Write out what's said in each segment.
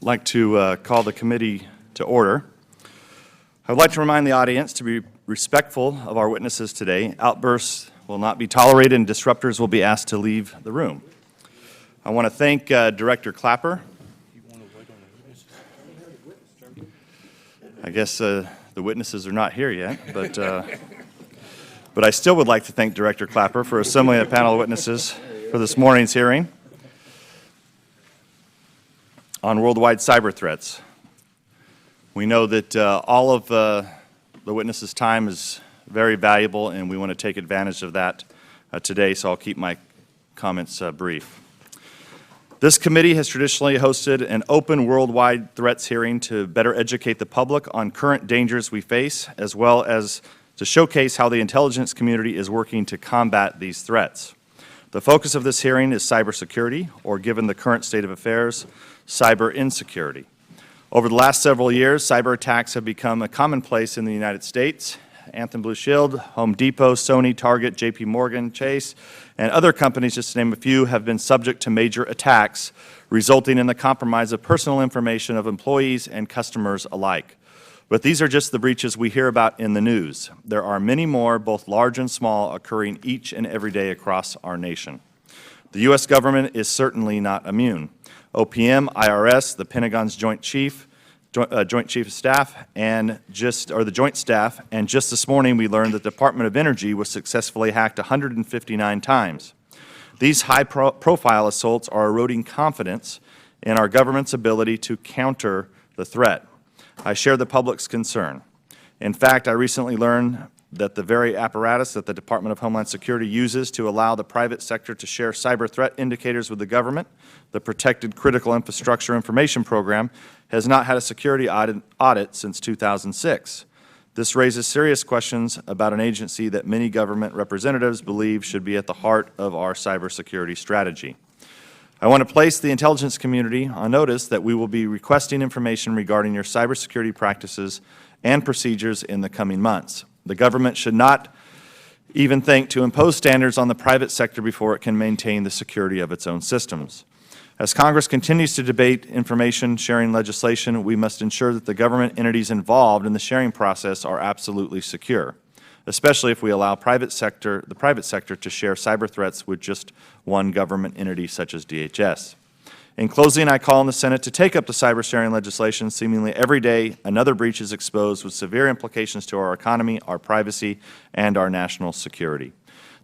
like to call the committee to order. I would like to remind the audience to be respectful of our witnesses today. Outbursts will not be tolerated and disruptors will be asked to leave the room. I want to thank Director Clapper. I guess the witnesses are not here yet, but I still would like to thank Director Clapper for assembling a panel of witnesses for this morning's hearing on worldwide cyber threats. We know that all of the witnesses' time is very valuable, and we want to take advantage of that today, so I'll keep my comments brief. This committee has traditionally hosted an open worldwide threats hearing to better educate the public on current dangers we face, as well as to showcase how the intelligence community is working to combat these threats. The focus of this hearing is cybersecurity, or given the current state of affairs, cyber insecurity. Over the last several years, cyber attacks have become a commonplace in the United States. Anthem Blue Shield, Home Depot, Sony, Target, JP Morgan, Chase, and other companies, just to name a few, have been subject to major attacks, resulting in the compromise of personal information of employees and customers alike. But these are just the breaches we hear about in the news. There are many more, both large and small, occurring each and every day across our nation. The U.S. government is certainly not immune. OPM, IRS, the Pentagon's Joint Chief of Staff, and the Joint Staff, and just this morning we learned that the Department of Energy was successfully hacked 159 times. These high-profile assaults are eroding confidence in our government's ability to counter the threat. I share the public's concern. In fact, I recently learned that the very apparatus that the Department of Homeland Security uses to allow the private sector to share cyber threat indicators with the government, the Protected Critical Infrastructure Information Program, has not had a security audit since 2006. This raises serious questions about an agency that many government representatives believe should be at the heart of our cybersecurity strategy. I want to place the intelligence community on notice that we will be requesting information regarding your cybersecurity practices and procedures in the coming months. The government should not even think to impose standards on the private sector before it can maintain the security of its own systems. As Congress continues to debate information sharing legislation, we must ensure that the government entities involved in the sharing process are absolutely secure, especially if we allow the private sector to share cyber threats with just one government entity such as DHS. In closing, I call on the Senate to take up the cyber sharing legislation. Seemingly every day, another breach is exposed with severe implications to our economy, our privacy, and our national security.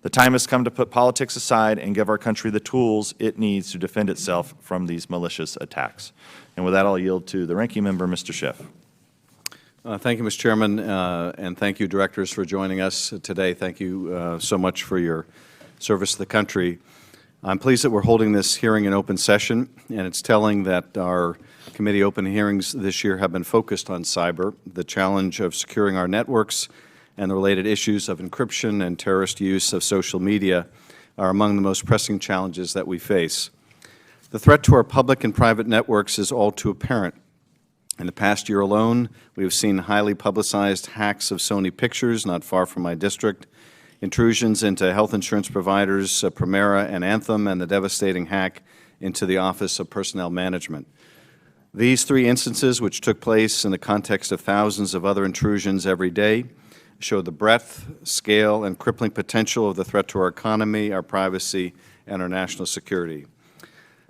The time has come to put politics aside and give our country the tools it needs to defend itself from these malicious attacks. And with that, I'll yield to the ranking member, Mr. Schiff. Thank you, Mr. Chairman, and thank you, directors, for joining us today. Thank you so much for your service to the country. I'm pleased that we're holding this hearing in open session, and it's telling that our committee open hearings this year have been focused on cyber, the challenge of securing our networks, and the related issues of encryption and terrorist use of social media are among the most pressing challenges that we face. The threat to our public and private networks is all too apparent. In the past year alone, we have seen highly publicized hacks of Sony Pictures, not far from my district, intrusions into health insurance providers Premera and Anthem, and the devastating hack into the Office of Personnel Management. These three instances, which took place in the context of thousands of other intrusions every day, show the breadth, scale, and crippling potential of the threat to our economy, our privacy, and our national security.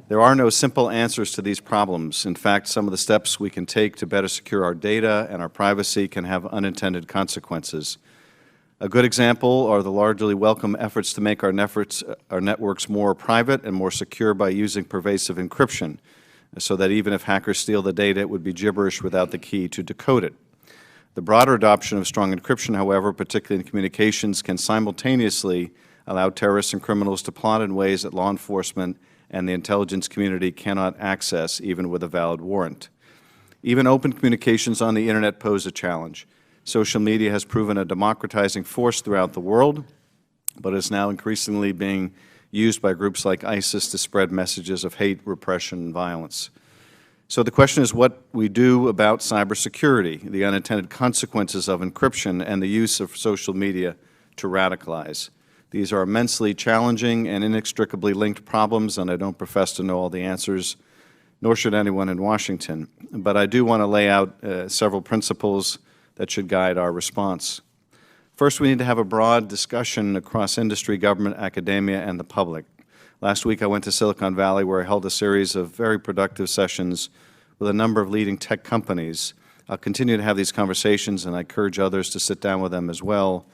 There are no simple answers to these problems. In fact, some of the steps we can take to better secure our data and our privacy can have unintended consequences. A good example are the largely welcome efforts to make our networks more private and more secure by using pervasive encryption, so that even if hackers steal the data, it would be gibberish without the key to decode it. The broader adoption of strong encryption, however, particularly in communications, can simultaneously allow terrorists and criminals to plot in ways that law enforcement and the intelligence community cannot access, even with a valid warrant. Even open communications on the Internet pose a challenge. Social media has proven a democratizing force throughout the world, but is now increasingly being used by groups like ISIS to spread messages of hate, repression, and violence. So the question is what we do about cybersecurity, the unintended consequences of encryption, and the use of social media to radicalize. These are immensely challenging and inextricably linked problems, and I don't profess to know all the answers nor should anyone in Washington. But I do want to lay out several principles that should guide our response. First, we need to have a broad discussion across industry, government, academia, and the public. Last week I went to Silicon Valley, where I held a series of very productive sessions with a number of leading tech companies. I'll continue to have these conversations, and I encourage others to sit down with them as well.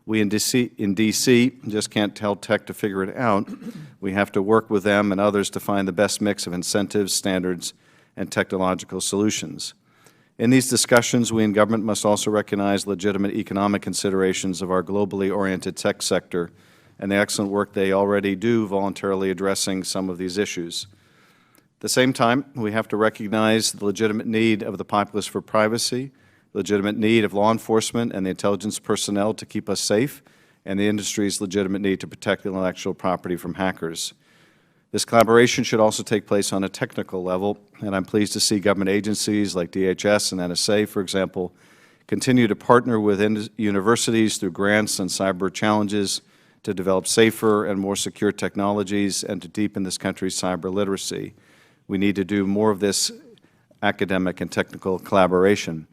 We in D.C. just can't tell tech to figure it out. We have to work with them and others to find the best mix of incentives, standards, and technological solutions. In these discussions, we in government must also recognize legitimate economic considerations of our globally oriented tech sector and the excellent work they already do voluntarily addressing some of these issues. At the same time, we have to recognize the legitimate need of the populace for privacy, legitimate need of law enforcement and the intelligence personnel to keep us safe, and the industry's legitimate need to protect intellectual property from hackers. This collaboration should also take place on a technical level, and I'm pleased to see government agencies like DHS and NSA, for example, continue to partner with universities through grants and cyber challenges to develop safer and more secure technologies and to deepen this country's cyber literacy. We need to do more of this academic and technical collaboration.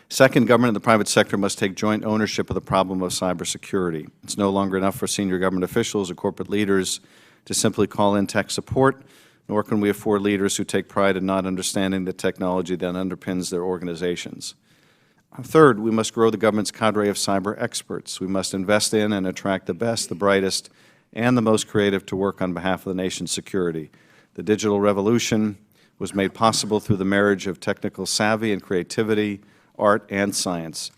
Second, government and the private sector must take joint ownership of the problem of cybersecurity. It's no longer enough for senior government officials or corporate leaders to simply call in tech support, nor can we afford leaders who take pride in not understanding the technology that underpins their organizations. Third, we must grow the government's cadre of cyber experts. We must invest in and attract the best, the brightest, and the most creative to work on behalf of the nation's security. The digital revolution was made possible through the marriage of technical savvy and creativity, art and science,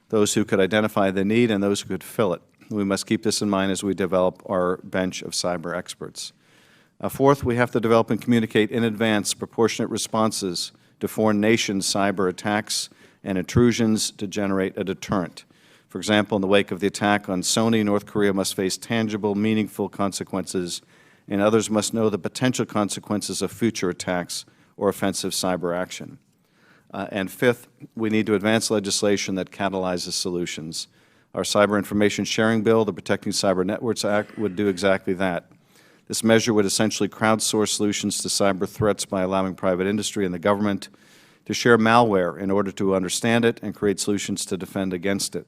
those who could identify the need and those who could fill it. We must keep this in mind as we develop our bench of cyber experts. Fourth, we have to develop and communicate in advance proportionate responses to foreign nations' cyber attacks and intrusions to generate a deterrent. For example, in the wake of the attack on Sony, North Korea must face tangible, meaningful consequences, and others must know the potential consequences of future attacks or offensive cyber action. And fifth, we need to advance legislation that catalyzes solutions. Our Cyber Information Sharing Bill, the Protecting Cyber Networks Act, would do exactly that. This measure would essentially crowdsource solutions to cyber threats by allowing private industry and the government to share malware in order to understand it and create solutions to defend against it.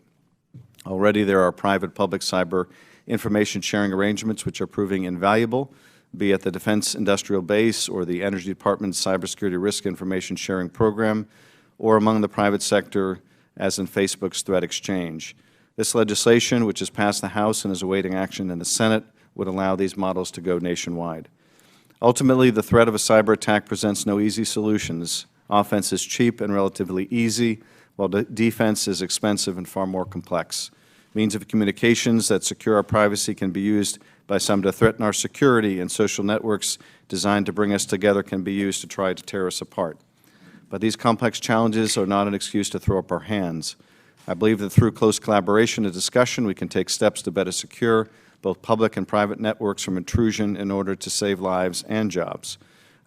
Already there are private-public cyber information sharing arrangements which are proving invaluable, be it the Defense Industrial Base or the Energy Department's Cybersecurity Risk Information Sharing Program, or among the private sector, as in Facebook's Threat Exchange. This legislation, which has passed the House and is awaiting action in the Senate, would allow these models to go nationwide. Ultimately, the threat of a cyber attack presents no easy solutions. Offense is cheap and relatively easy, while defense is expensive and far more complex. Means of communications that secure our privacy can be used by some to threaten our security, and social networks designed to bring us together can be used to try to tear us apart. But these complex challenges are not an excuse to throw up our hands. I believe that through close collaboration and discussion, we can take steps to better secure both public and private networks from intrusion in order to save lives and jobs.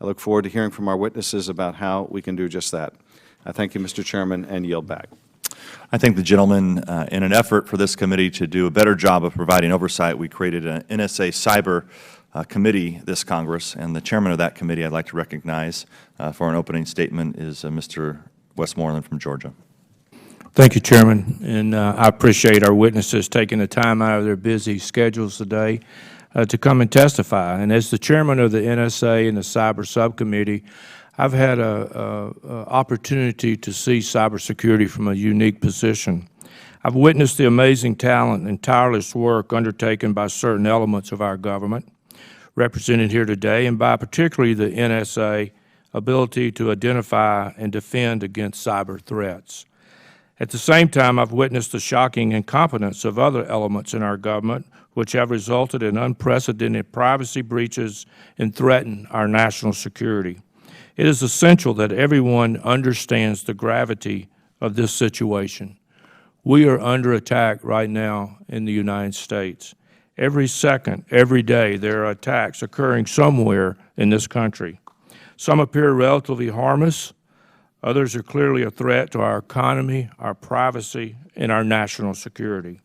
I look forward to hearing from our witnesses about how we can do just that. I thank you, Mr. Chairman, and yield back. I thank the gentleman. In an effort for this committee to do a better job of providing oversight, we created an NSA Cyber Committee this Congress, and the chairman of that committee I'd like to recognize for an opening statement is Mr. Westmoreland from Georgia. Thank you, Chairman, and I appreciate our witnesses taking the time out of their busy schedules today to come and testify. And as the chairman of the NSA and the Cyber Subcommittee, I've had an opportunity to see cybersecurity from a unique position. I've witnessed the amazing talent and tireless work undertaken by certain elements of our government, represented here today, and by particularly the NSA ability to identify and defend against cyber threats. At the same time, I've witnessed the shocking incompetence of other elements in our government, which have resulted in unprecedented privacy breaches and threaten our national security. It is essential that everyone understands the gravity of this situation. We are under attack right now in the United States. Every second, every day, there are attacks occurring somewhere in this country. Some appear relatively harmless. Others are clearly a threat to our economy, our privacy, and our national security.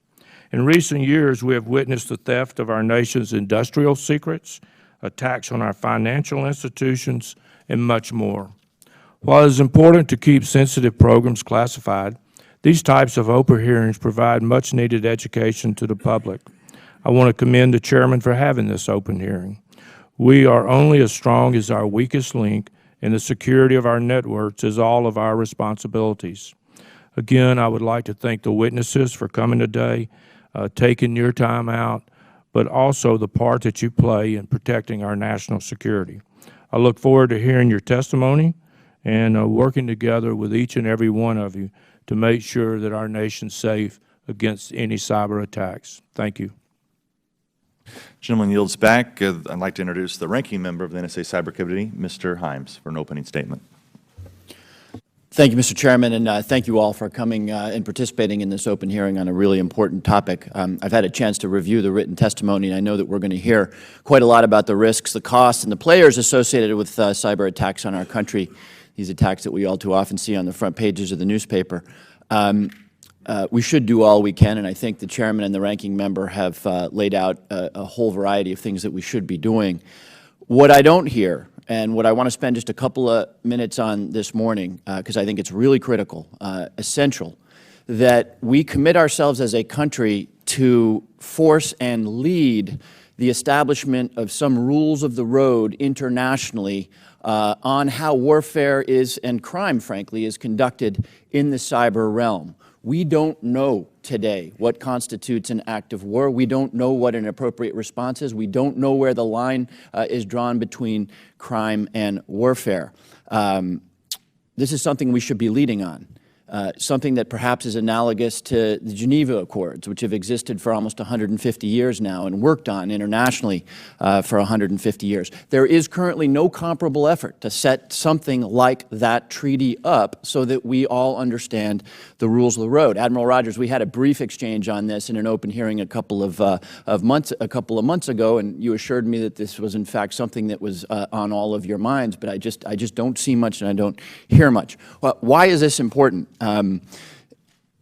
In recent years, we have witnessed the theft of our nation's industrial secrets, attacks on our financial institutions, and much more. While it is important to keep sensitive programs classified, these types of open hearings provide much-needed education to the public. I want to commend the chairman for having this open hearing. We are only as strong as our weakest link, and the security of our networks is all of our responsibilities. Again, I would like to thank the witnesses for coming today, taking your time out, but also the part that you play in protecting our national security. I look forward to hearing your testimony and working together with each and every one of you to make sure that our nation's safe against any cyber attacks. Thank you. Gentleman yields back. I'd like to introduce the ranking member of the NSA Cyber Committee, Mr. Himes, for an opening statement. Thank you, Mr. Chairman, and thank you all for coming and participating in this open hearing on a really important topic. I've had a chance to review the written testimony, and I know that we're going to hear quite a lot about the risks, the costs, and the players associated with cyber attacks on our country, these attacks that we all too often see on the front pages of the newspaper. We should do all we can, and I think the chairman and the ranking member have laid out a whole variety of things that we should be doing. What I don't hear, and what I want to spend just a couple of minutes on this morning, because I think it's really critical, essential, that we commit ourselves as a country to force and lead the establishment of some rules of the road internationally on how warfare is, and crime, frankly, is conducted in the cyber realm. We don't know today what constitutes an act of war. We don't know what an appropriate response is. We don't know where the line is drawn between crime and warfare. This is something we should be leading on. Something that perhaps is analogous to the Geneva Accords, which have existed for almost 150 years now and worked on internationally for 150 years. There is currently no comparable effort to set something like that treaty up so that we all understand the rules of the road. Admiral Rogers, we had a brief exchange on this in an open hearing a couple of months ago, and you assured me that this was in fact something that was on all of your minds, but I just don't see much and I don't hear much. Why is this important?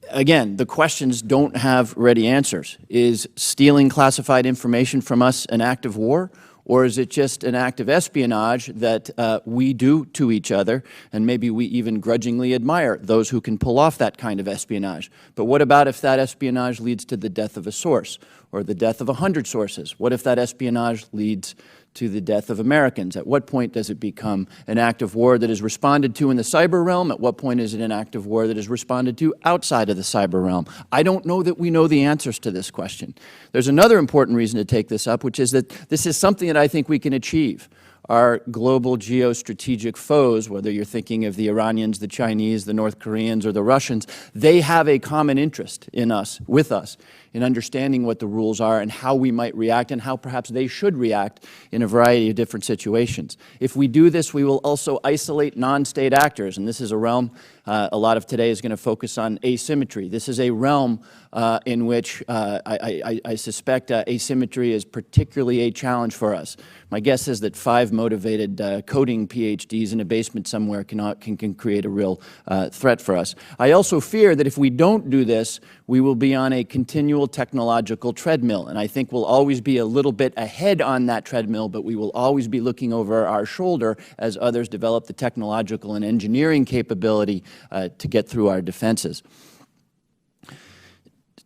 Again, the questions don't have ready answers. Is stealing classified information from us an act of war, or is it just an act of espionage that we do to each other, and maybe we even grudgingly admire those who can pull off that kind of espionage? But what about if that espionage leads to the death of a source, or the death of 100 sources? What if that espionage leads to the death of Americans? At what point does it become an act of war that is responded to in the cyber realm? At what point is it an act of war that is responded to outside of the cyber realm? I don't know that we know the answers to this question. There's another important reason to take this up, which is that this is something that I think we can achieve. Our global geostrategic foes, whether you're thinking of the Iranians, the Chinese, the North Koreans, or the Russians, they have a common interest in us, with us, in understanding what the rules are and how we might react and how perhaps they should react in a variety of different situations. If we do this, we will also isolate non-state actors, and this is a realm a lot of today is going to focus on asymmetry. This is a realm in which I suspect asymmetry is particularly a challenge for us. My guess is that 5 motivated coding PhDs in a basement somewhere can create a real threat for us. I also fear that if we don't do this, we will be on a continual technological treadmill, and I think we'll always be a little bit ahead on that treadmill, but we will always be looking over our shoulder as others develop the technological and engineering capability to get through our defenses.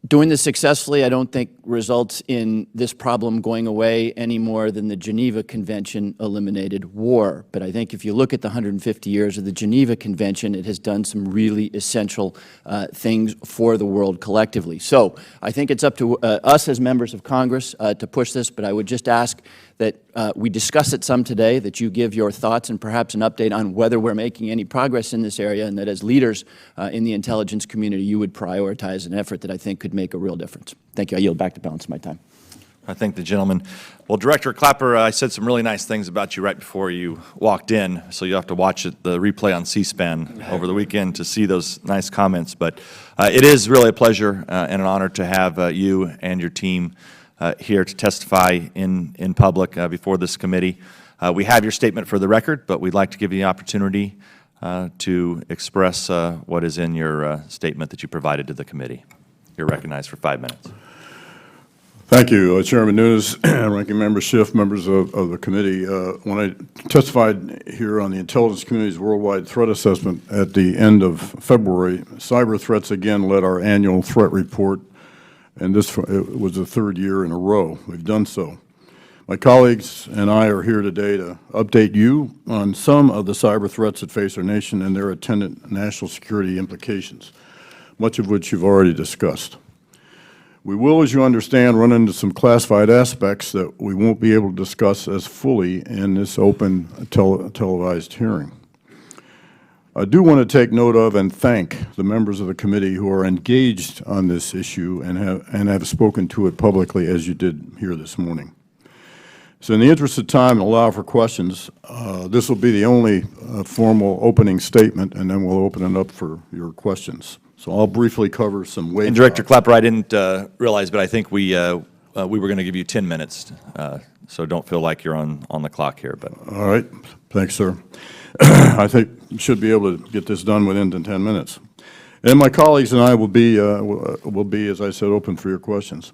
Doing this successfully, I don't think, results in this problem going away any more than the Geneva Convention eliminated war. But I think if you look at the 150 years of the Geneva Convention, it has done some really essential things for the world collectively. So I think it's up to us as members of Congress to push this, but I would just ask that we discuss it some today, that you give your thoughts and perhaps an update on whether we're making any progress in this area, and that as leaders in the intelligence community, you would prioritize an effort that I think could make a real difference. Thank you. I yield back the balance of my time. I thank the gentleman. Well, Director Clapper, I said some really nice things about you right before you walked in, so you'll have to watch the replay on C-SPAN over the weekend to see those nice comments. But it is really a pleasure and an honor to have you and your team here to testify in public before this committee. We have your statement for the record, but we'd like to give you the opportunity to express what is in your statement that you provided to the committee. You're recognized for 5 minutes. Thank you, Chairman Nunes, Ranking Member Schiff, members of the committee. When I testified here on the Intelligence Committee's Worldwide Threat Assessment at the end of February, cyber threats again led our annual threat report, and this was the third year in a row we've done so. My colleagues and I are here today to update you on some of the cyber threats that face our nation and their attendant national security implications, much of which you've already discussed. We will, as you understand, run into some classified aspects that we won't be able to discuss as fully in this open televised hearing. I do want to take note of and thank the members of the committee who are engaged on this issue and have spoken to it publicly, as you did here this morning. So in the interest of time and allow for questions, this will be the only formal opening statement, and then we'll open it up for your questions. So I'll briefly cover some wage. And Director Clapper, I didn't realize, but I think we were going to give you 10 minutes, so don't feel like you're on the clock here. But all right, thanks, sir. I think we should be able to get this done within 10 minutes. And my colleagues and I will be, as I said, open for your questions.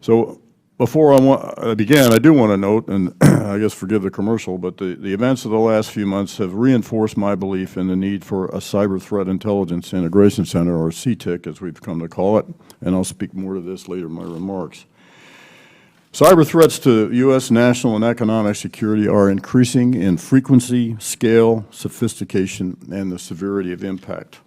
So before I begin, I do want to note, and I guess forgive the commercial, but the events of the last few months have reinforced my belief in the need for a Cyber Threat Intelligence Integration Center, or CTIC, as we've come to call it, and I'll speak more to this later in my remarks. Cyber threats to U.S. national and economic security are increasing in frequency, scale, sophistication, and the severity of impact.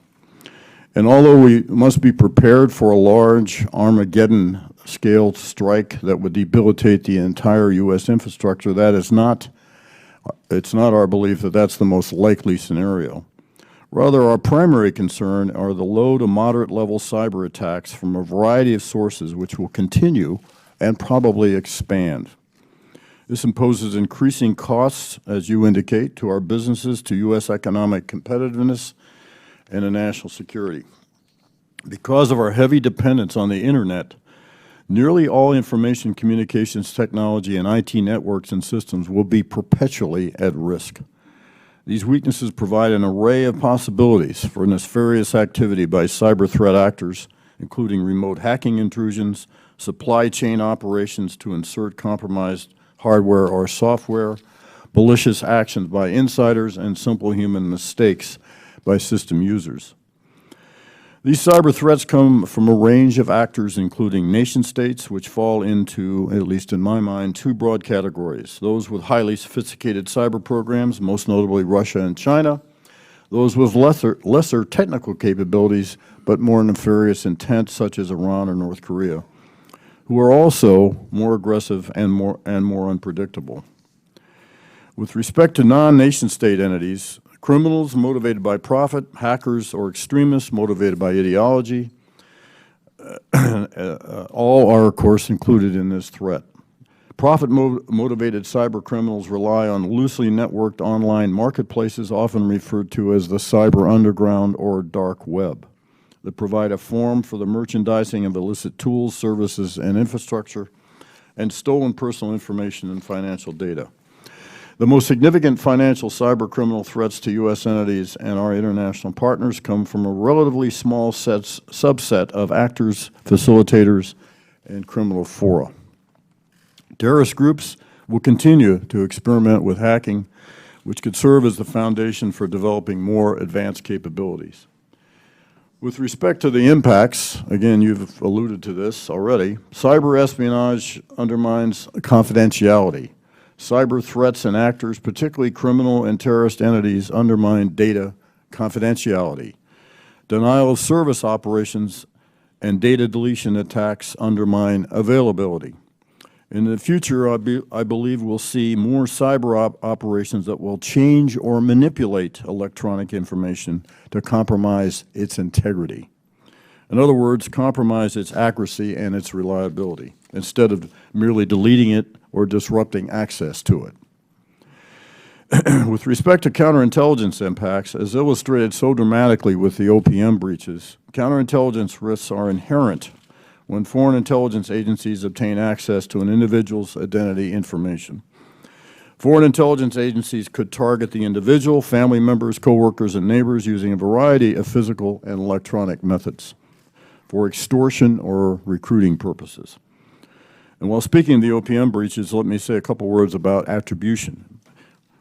And although we must be prepared for a large Armageddon-scale strike that would debilitate the entire U.S. infrastructure, it's not our belief that that's the most likely scenario. Rather, our primary concern are the low to moderate level cyber attacks from a variety of sources which will continue and probably expand. This imposes increasing costs, as you indicate, to our businesses, to U.S. economic competitiveness, and to national security. Because of our heavy dependence on the Internet, nearly all information communications technology and IT networks and systems will be perpetually at risk. These weaknesses provide an array of possibilities for nefarious activity by cyber threat actors, including remote hacking intrusions, supply chain operations to insert compromised hardware or software, malicious actions by insiders, and simple human mistakes by system users. These cyber threats come from a range of actors, including nation-states, which fall into, at least in my mind, two broad categories: those with highly sophisticated cyber programs, most notably Russia and China; those with lesser technical capabilities, but more nefarious intent, such as Iran or North Korea, who are also more aggressive and more unpredictable. With respect to non-nation-state entities, criminals motivated by profit, hackers, or extremists motivated by ideology, all are, of course, included in this threat. Profit-motivated cyber criminals rely on loosely networked online marketplaces, often referred to as the cyber underground or dark web, that provide a forum for the merchandising of illicit tools, services, and infrastructure, and stolen personal information and financial data. The most significant financial cyber criminal threats to U.S. entities and our international partners come from a relatively small subset of actors, facilitators, and criminal fora. Terrorist groups will continue to experiment with hacking, which could serve as the foundation for developing more advanced capabilities. With respect to the impacts, again, you've alluded to this already, cyber espionage undermines confidentiality. Cyber threats and actors, particularly criminal and terrorist entities, undermine data confidentiality. Denial of service operations and data deletion attacks undermine availability. In the future, I believe we'll see more cyber operations that will change or manipulate electronic information to compromise its integrity. In other words, compromise its accuracy and its reliability, instead of merely deleting it or disrupting access to it. With respect to counterintelligence impacts, as illustrated so dramatically with the OPM breaches, counterintelligence risks are inherent when foreign intelligence agencies obtain access to an individual's identity information. Foreign intelligence agencies could target the individual, family members, coworkers, and neighbors using a variety of physical and electronic methods for extortion or recruiting purposes. And while speaking of the OPM breaches, let me say a couple words about attribution,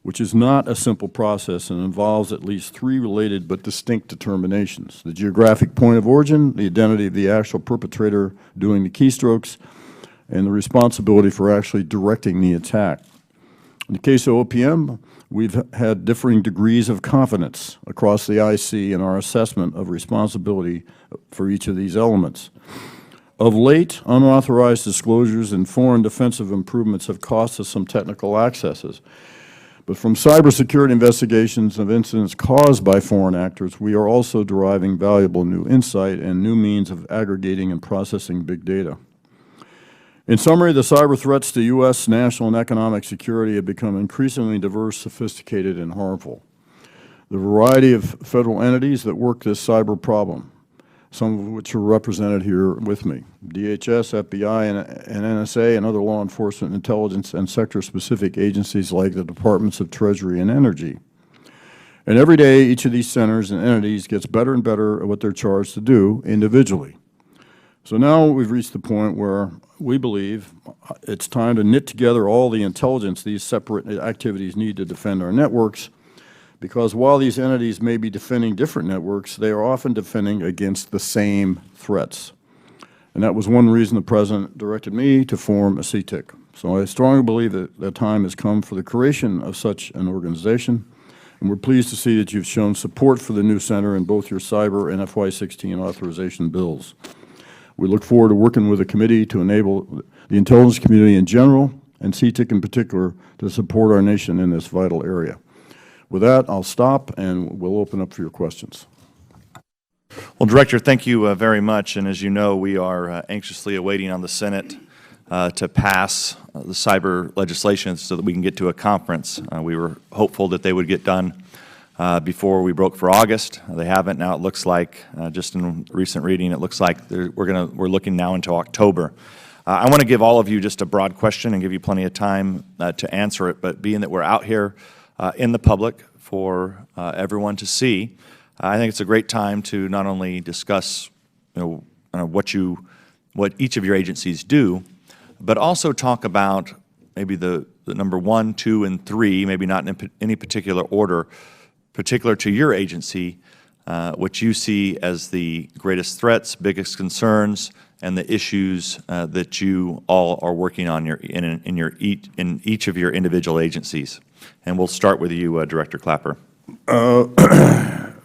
which is not a simple process and involves at least three related but distinct determinations: the geographic point of origin, the identity of the actual perpetrator doing the keystrokes, and the responsibility for actually directing the attack. In the case of OPM, we've had differing degrees of confidence across the IC in our assessment of responsibility for each of these elements. Of late, unauthorized disclosures and foreign defensive improvements have cost us some technical accesses. But from cybersecurity investigations of incidents caused by foreign actors, we are also deriving valuable new insight and new means of aggregating and processing big data. In summary, the cyber threats to U.S. national and economic security have become increasingly diverse, sophisticated, and harmful. The variety of federal entities that work this cyber problem, some of which are represented here with me: DHS, FBI, and NSA, and other law enforcement, intelligence, and sector-specific agencies like the Departments of Treasury and Energy. And every day, each of these centers and entities gets better and better at what they're charged to do individually. So now we've reached the point where we believe it's time to knit together all the intelligence these separate activities need to defend our networks, because while these entities may be defending different networks, they are often defending against the same threats. And that was one reason the President directed me to form a CTIC. So I strongly believe that the time has come for the creation of such an organization, and we're pleased to see that you've shown support for the new center in both your cyber and FY16 authorization bills. We look forward to working with the committee to enable the intelligence community in general, and CTIC in particular, to support our nation in this vital area. With that, I'll stop, and we'll open up for your questions. Well, Director, thank you very much. And as you know, we are anxiously awaiting on the Senate to pass the cyber legislation so that we can get to a conference. We were hopeful that they would get done before we broke for August. They haven't. Now it looks like, just in recent reading, it looks like we're looking now into October. I want to give all of you just a broad question and give you plenty of time to answer it. But being that we're out here in the public for everyone to see, I think it's a great time to not only discuss, what each of your agencies do, but also talk about maybe the number 1, 2, and 3, maybe not in any particular order, particular to your agency, what you see as the greatest threats, biggest concerns, and the issues that you all are working on in each of your individual agencies. And we'll start with you, Director Clapper.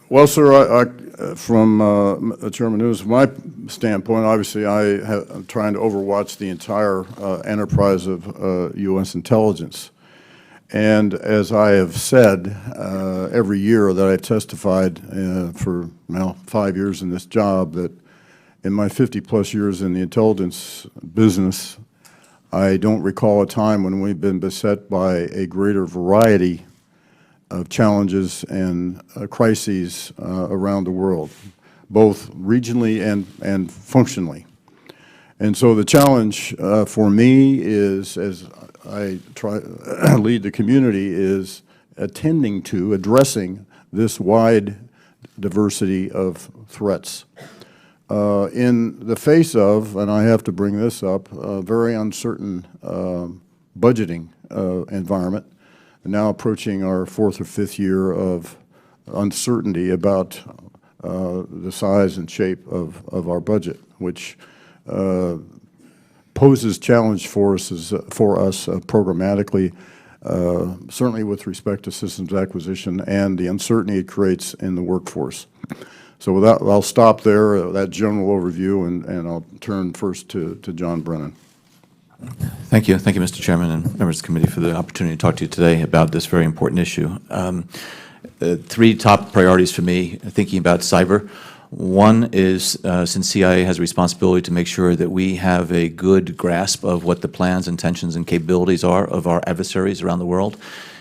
Well, sir, from Chairman Nunes, from my standpoint, obviously I'm trying to overwatch the entire enterprise of U.S. intelligence. And as I have said, every year that I've testified for now 5 years in this job, that in my 50-plus years in the intelligence business, I don't recall a time when we've been beset by a greater variety of challenges and crises around the world, both regionally and functionally. And so the challenge for me is, as I try lead the community, is addressing this wide diversity of threats. In the face of, and I have to bring this up, a very uncertain budgeting environment, now approaching our 4th or 5th year of uncertainty about the size and shape of our budget, which poses challenge for us programmatically, certainly with respect to systems acquisition and the uncertainty it creates in the workforce. So with that, I'll stop there, that general overview, and I'll turn first to John Brennan. Thank you. Thank you, Mr. Chairman and members of the committee, for the opportunity to talk to you today about this very important issue. 3 top priorities for me, thinking about cyber. One is, since CIA has a responsibility to make sure that we have a good grasp of what the plans, intentions, and capabilities are of our adversaries around the world,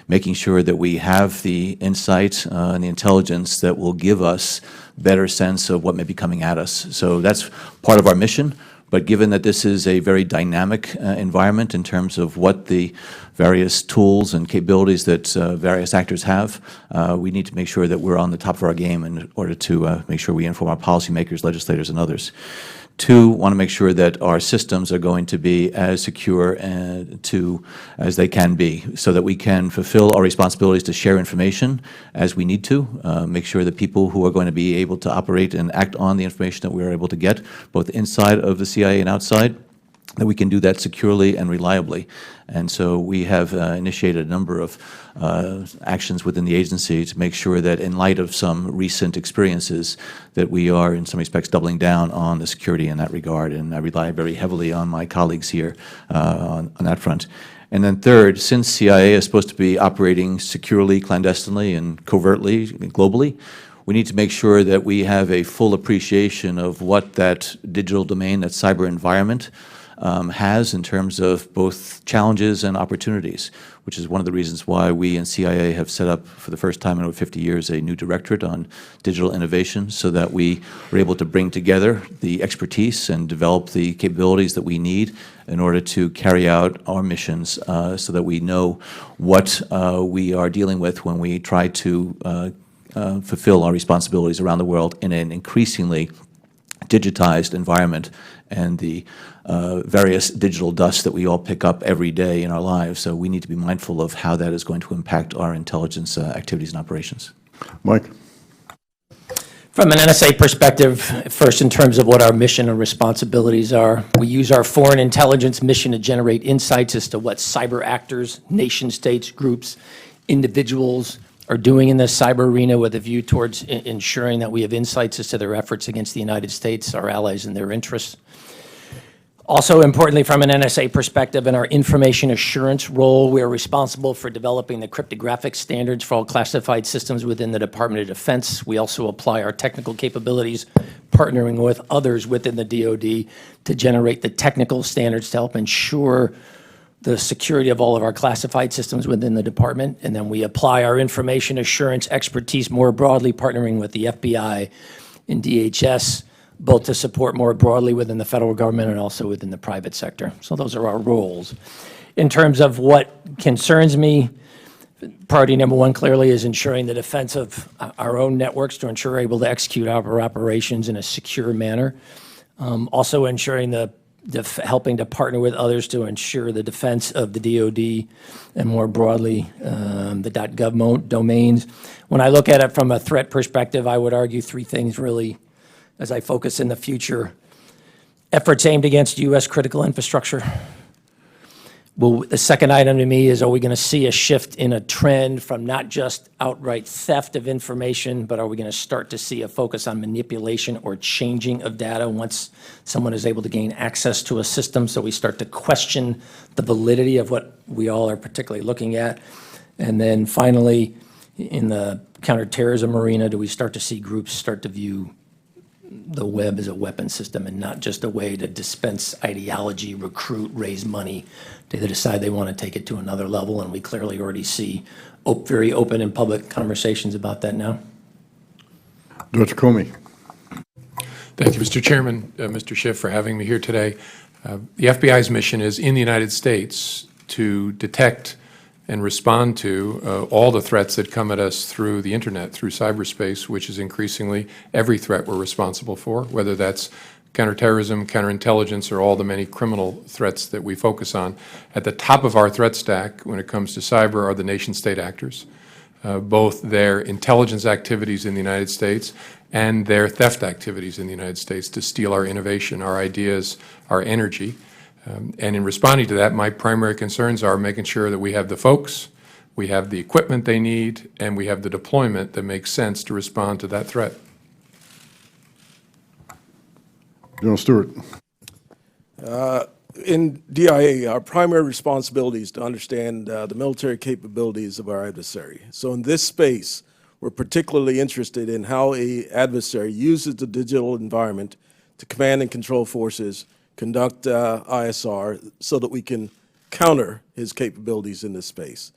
making sure that we have the insight and the intelligence that will give us better sense of what may be coming at us. So that's part of our mission. But given that this is a very dynamic environment in terms of what the various tools and capabilities that various actors have, we need to make sure that we're on the top of our game in order to make sure we inform our policymakers, legislators, and others. Two, want to make sure that our systems are going to be as secure as they can be, so that we can fulfill our responsibilities to share information as we need to, make sure that people who are going to be able to operate and act on the information that we are able to get, both inside of the CIA and outside, that we can do that securely and reliably. And so we have initiated a number of actions within the agency to make sure that, in light of some recent experiences, that we are in some respects doubling down on the security in that regard. And I rely very heavily on my colleagues here on that front. And then third, since CIA is supposed to be operating securely, clandestinely, and covertly, globally, we need to make sure that we have a full appreciation of what that digital domain, that cyber environment, has in terms of both challenges and opportunities, which is one of the reasons why we in CIA have set up, for the first time in over 50 years, a new directorate on digital innovation, so that we are able to bring together the expertise and develop the capabilities that we need in order to carry out our missions, so that we know what we are dealing with when we try to fulfill our responsibilities around the world in an increasingly digitized environment, and the various digital dust that we all pick up every day in our lives. So we need to be mindful of how that is going to impact our intelligence activities and operations. Mike? From an NSA perspective, first in terms of what our mission and responsibilities are, we use our foreign intelligence mission to generate insights as to what cyber actors, nation states, groups, individuals are doing in the cyber arena, with a view towards ensuring that we have insights as to their efforts against the United States, our allies, and their interests. Also, importantly, from an NSA perspective, in our information assurance role, we are responsible for developing the cryptographic standards for all classified systems within the Department of Defense. We also apply our technical capabilities, partnering with others within the DoD to generate the technical standards to help ensure the security of all of our classified systems within the department. And then we apply our information assurance expertise more broadly, partnering with the FBI and DHS, both to support more broadly within the federal government and also within the private sector. So those are our roles. In terms of what concerns me, priority number one clearly is ensuring the defense of our own networks to ensure we're able to execute our operations in a secure manner. Also ensuring helping to partner with others to ensure the defense of the DoD and more broadly the .gov domains. When I look at it from a threat perspective, I would argue three things really as I focus in the future. Efforts aimed against U.S. critical infrastructure. Well, the second item to me is, are we going to see a shift in a trend from not just outright theft of information, but are we going to start to see a focus on manipulation or changing of data once someone is able to gain access to a system? So we start to question the validity of what we all are particularly looking at. And then finally, in the counterterrorism arena, do we start to see groups start to view the web as a weapon system and not just a way to dispense ideology, recruit, raise money? Do they decide they want to take it to another level? And we clearly already see very open and public conversations about that now. Director Comey. Thank you, Mr. Chairman, Mr. Schiff, for having me here today. The FBI's mission is in the United States to detect and respond to all the threats that come at us through the internet, through cyberspace, which is increasingly every threat we're responsible for, whether that's counterterrorism, counterintelligence, or all the many criminal threats that we focus on. At the top of our threat stack when it comes to cyber are the nation-state actors, both their intelligence activities in the United States and their theft activities in the United States to steal our innovation, our ideas, our energy. And in responding to that, my primary concerns are making sure that we have the folks, we have the equipment they need, and we have the deployment that makes sense to respond to that threat. General Stewart. In DIA, our primary responsibility is to understand the military capabilities of our adversary. So in this space, we're particularly interested in how an adversary uses the digital environment to command and control forces, conduct ISR, so that we can counter his capabilities in this space.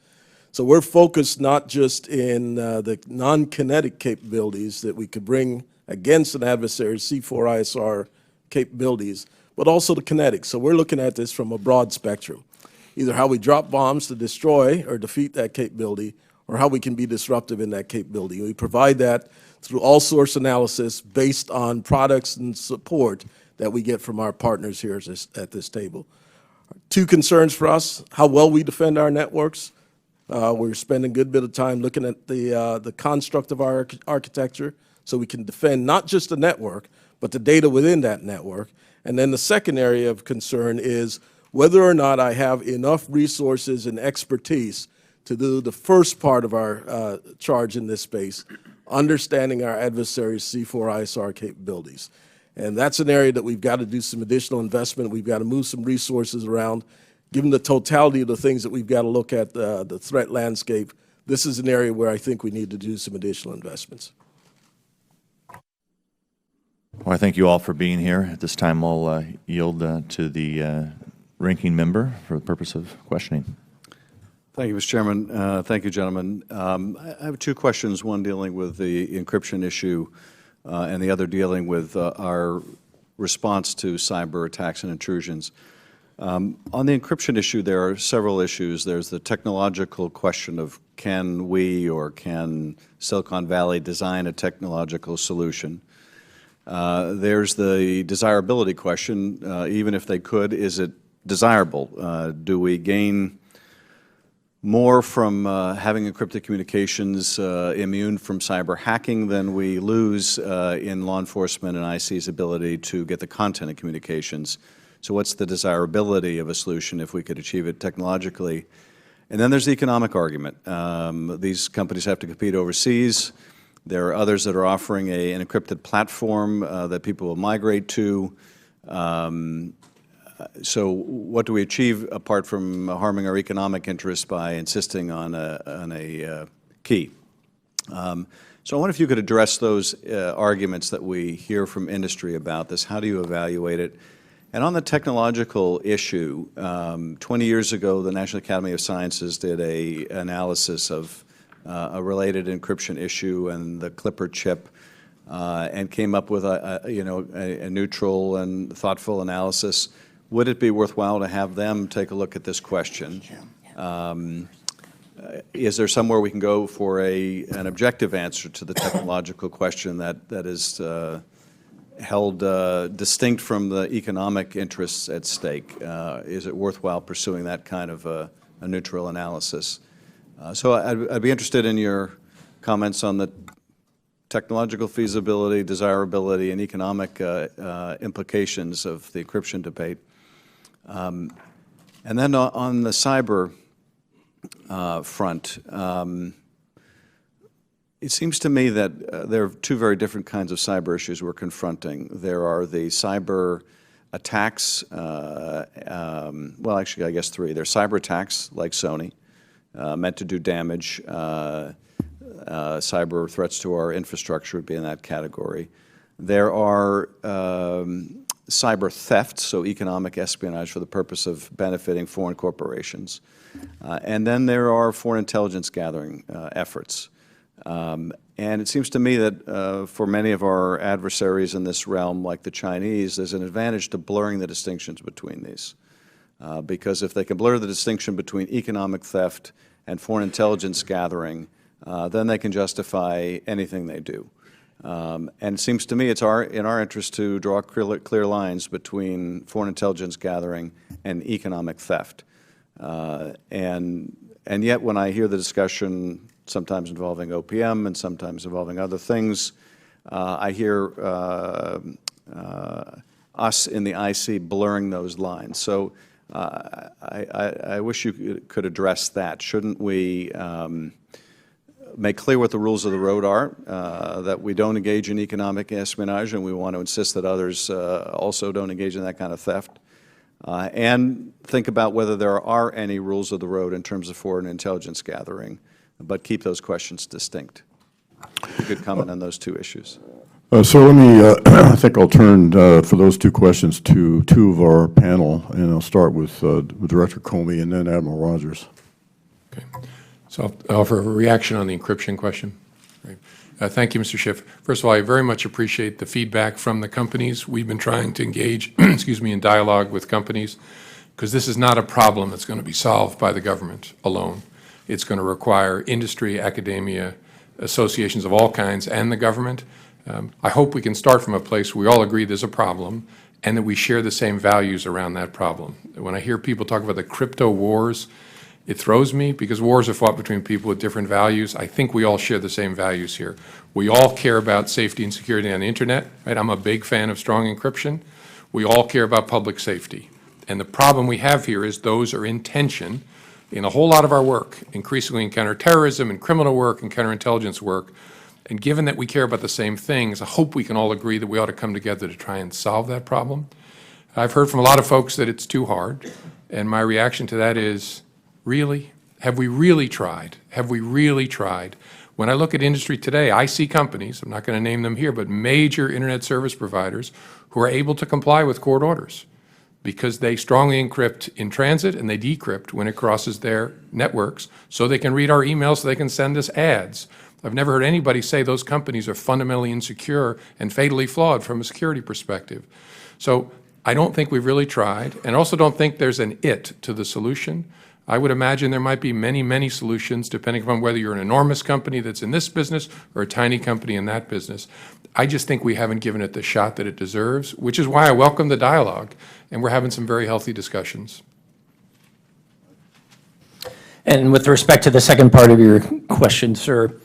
So we're focused not just in the non-kinetic capabilities that we could bring against an adversary's C4 ISR capabilities, but also the kinetic. So we're looking at this from a broad spectrum, either how we drop bombs to destroy or defeat that capability, or how we can be disruptive in that capability. We provide that through all source analysis based on products and support that we get from our partners here at this table. Two concerns for us: how well we defend our networks. We're spending a good bit of time looking at the construct of our architecture so we can defend not just the network, but the data within that network. And then the second area of concern is whether or not I have enough resources and expertise to do the first part of our charge in this space, understanding our adversaries' C4ISR capabilities. And that's an area that we've got to do some additional investment. We've got to move some resources around. Given the totality of the things that we've got to look at, the threat landscape, this is an area where I think we need to do some additional investments. Well, I thank you all for being here. At this time, I'll yield to the ranking member for the purpose of questioning. Thank you, Mr. Chairman. Thank you, gentlemen. I have two questions, one dealing with the encryption issue and the other dealing with our response to cyber attacks and intrusions. On the encryption issue, there are several issues. There's the technological question of can we or can Silicon Valley design a technological solution? There's the desirability question. Even if they could, is it desirable? Do we gain more from having encrypted communications immune from cyber hacking than we lose in law enforcement and IC's ability to get the content of communications? So what's the desirability of a solution if we could achieve it technologically? And then there's the economic argument. These companies have to compete overseas. There are others that are offering an encrypted platform that people will migrate to. So what do we achieve apart from harming our economic interests by insisting on a key? So I wonder if you could address those arguments that we hear from industry about this. How do you evaluate it? And on the technological issue, 20 years ago, the National Academy of Sciences did an analysis of a related encryption issue and the Clipper chip, and came up with a neutral and thoughtful analysis. Would it be worthwhile to have them take a look at this question? Is there somewhere we can go for an objective answer to the technological question that is held distinct from the economic interests at stake? Is it worthwhile pursuing that kind of a neutral analysis? So I'd be interested in your comments on the technological feasibility, desirability, and economic implications of the encryption debate. And then on the cyber front, it seems to me that there are two very different kinds of cyber issues we're confronting. There are the cyber attacks, well, actually, I guess three. There's cyber attacks like Sony, meant to do damage. Cyber threats to our infrastructure would be in that category. There are cyber theft, so economic espionage for the purpose of benefiting foreign corporations. And then there are foreign intelligence gathering efforts. And it seems to me that for many of our adversaries in this realm, like the Chinese, there's an advantage to blurring the distinctions between these. Because if they can blur the distinction between economic theft and foreign intelligence gathering, then they can justify anything they do. And it seems to me it's in our interest to draw clear lines between foreign intelligence gathering and economic theft. And yet when I hear the discussion, sometimes involving OPM and sometimes involving other things, I hear us in the IC blurring those lines. So I wish you could address that. Shouldn't we make clear what the rules of the road are, that we don't engage in economic espionage, and we want to insist that others also don't engage in that kind of theft, and think about whether there are any rules of the road in terms of foreign intelligence gathering, but keep those questions distinct. A good comment on those two issues. So let me, I think I'll turn for those two questions to two of our panel, and I'll start with Director Comey and then Admiral Rogers. Okay. So I'll offer a reaction on the encryption question. Right. Thank you, Mr. Schiff. First of all, I very much appreciate the feedback from the companies. We've been trying to engage, excuse me, in dialogue with companies, because this is not a problem that's going to be solved by the government alone. It's going to require industry, academia, associations of all kinds, and the government. I hope we can start from a place where we all agree there's a problem and that we share the same values around that problem. When I hear people talk about the crypto wars, it throws me because wars are fought between people with different values. I think we all share the same values here. We all care about safety and security on the internet, right? I'm a big fan of strong encryption. We all care about public safety. And the problem we have here is those are in tension in a whole lot of our work, increasingly in counterterrorism and criminal work and counterintelligence work. And given that we care about the same things, I hope we can all agree that we ought to come together to try and solve that problem. I've heard from a lot of folks that it's too hard, and my reaction to that is, really? Have we really tried? Have we really tried? When I look at industry today, I see companies, I'm not going to name them here, but major internet service providers who are able to comply with court orders because they strongly encrypt in transit and they decrypt when it crosses their networks so they can read our emails, so they can send us ads. I've never heard anybody say those companies are fundamentally insecure and fatally flawed from a security perspective. So I don't think we've really tried, and I also don't think there's an it to the solution. I would imagine there might be many, many solutions depending upon whether you're an enormous company that's in this business or a tiny company in that business. I just think we haven't given it the shot that it deserves, which is why I welcome the dialogue, and we're having some very healthy discussions. And with respect to the second part of your question, sir,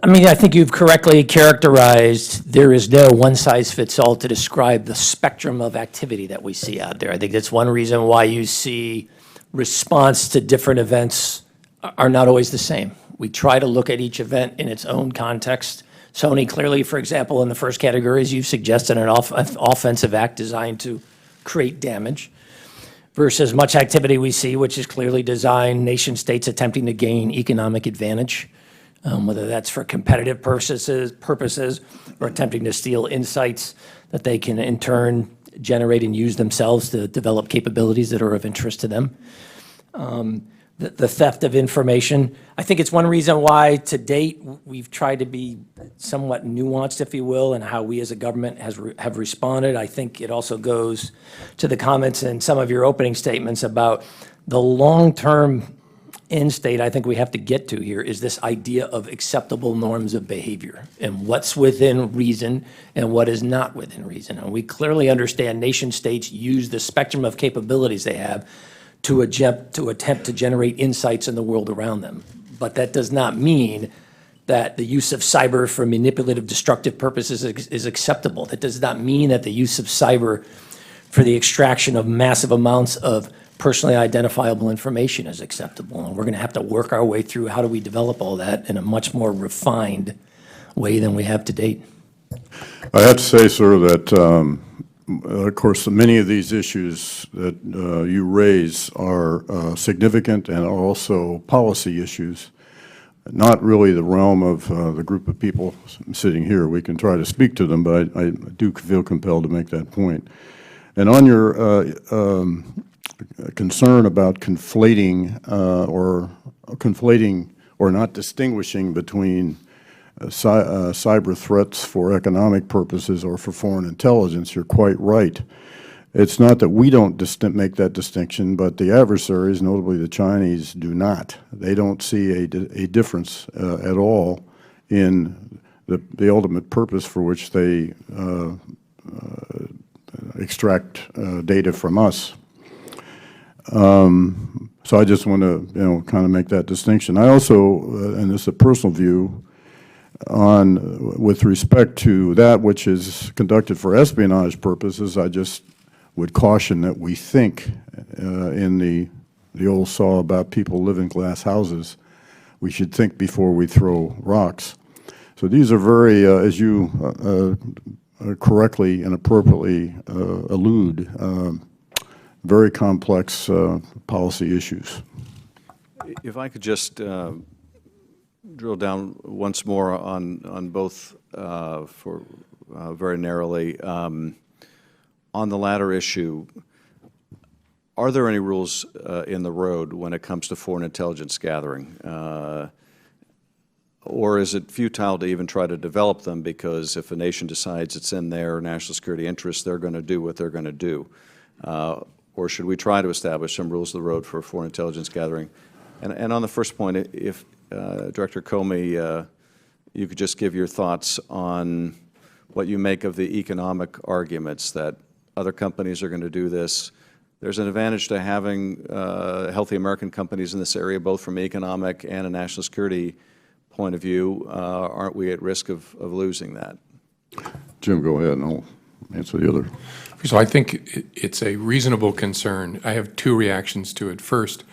I mean, I think you've correctly characterized there is no one-size-fits-all to describe the spectrum of activity that we see out there. I think that's one reason why you see response to different events are not always the same. We try to look at each event in its own context. Sony clearly, for example, in the first category, as you've suggested, an offensive act designed to create damage, versus much activity we see, which is clearly designed nation states attempting to gain economic advantage, whether that's for competitive purposes or attempting to steal insights that they can in turn generate and use themselves to develop capabilities that are of interest to them. The theft of information, I think it's one reason why to date we've tried to be somewhat nuanced, if you will, in how we as a government have responded. I think it also goes to the comments in some of your opening statements about the long-term end state I think we have to get to here is this idea of acceptable norms of behavior and what's within reason and what is not within reason. And we clearly understand nation states use the spectrum of capabilities they have to attempt to generate insights in the world around them. But that does not mean that the use of cyber for manipulative, destructive purposes is acceptable. That does not mean that the use of cyber for the extraction of massive amounts of personally identifiable information is acceptable. And we're going to have to work our way through how do we develop all that in a much more refined way than we have to date. I have to say, sir, that, of course, many of these issues that you raise are significant and are also policy issues, not really the realm of the group of people sitting here. We can try to speak to them, but I do feel compelled to make that point. And on your concern about conflating or not distinguishing between cyber threats for economic purposes or for foreign intelligence, you're quite right. It's not that we don't make that distinction, but the adversaries, notably the Chinese, do not. They don't see a difference at all in the ultimate purpose for which they extract data from us. So I just want to, kind of make that distinction. I also, and this is a personal view, with respect to that which is conducted for espionage purposes, I just would caution that we think in the old saw about people live in glass houses, we should think before we throw rocks. So these are very, as you correctly and appropriately allude, very complex policy issues. If I could just drill down once more on both very narrowly. On the latter issue, are there any rules in the road when it comes to foreign intelligence gathering? Or is it futile to even try to develop them because if a nation decides it's in their national security interest, they're going to do what they're going to do? Or should we try to establish some rules of the road for foreign intelligence gathering? And on the first point, if Director Comey, you could just give your thoughts on what you make of the economic arguments that other companies are going to do this. There's an advantage to having healthy American companies in this area, both from an economic and a national security point of view. Aren't we at risk of losing that? Jim, go ahead, and I'll answer the other. So I think it's a reasonable concern. I have two reactions to it. First,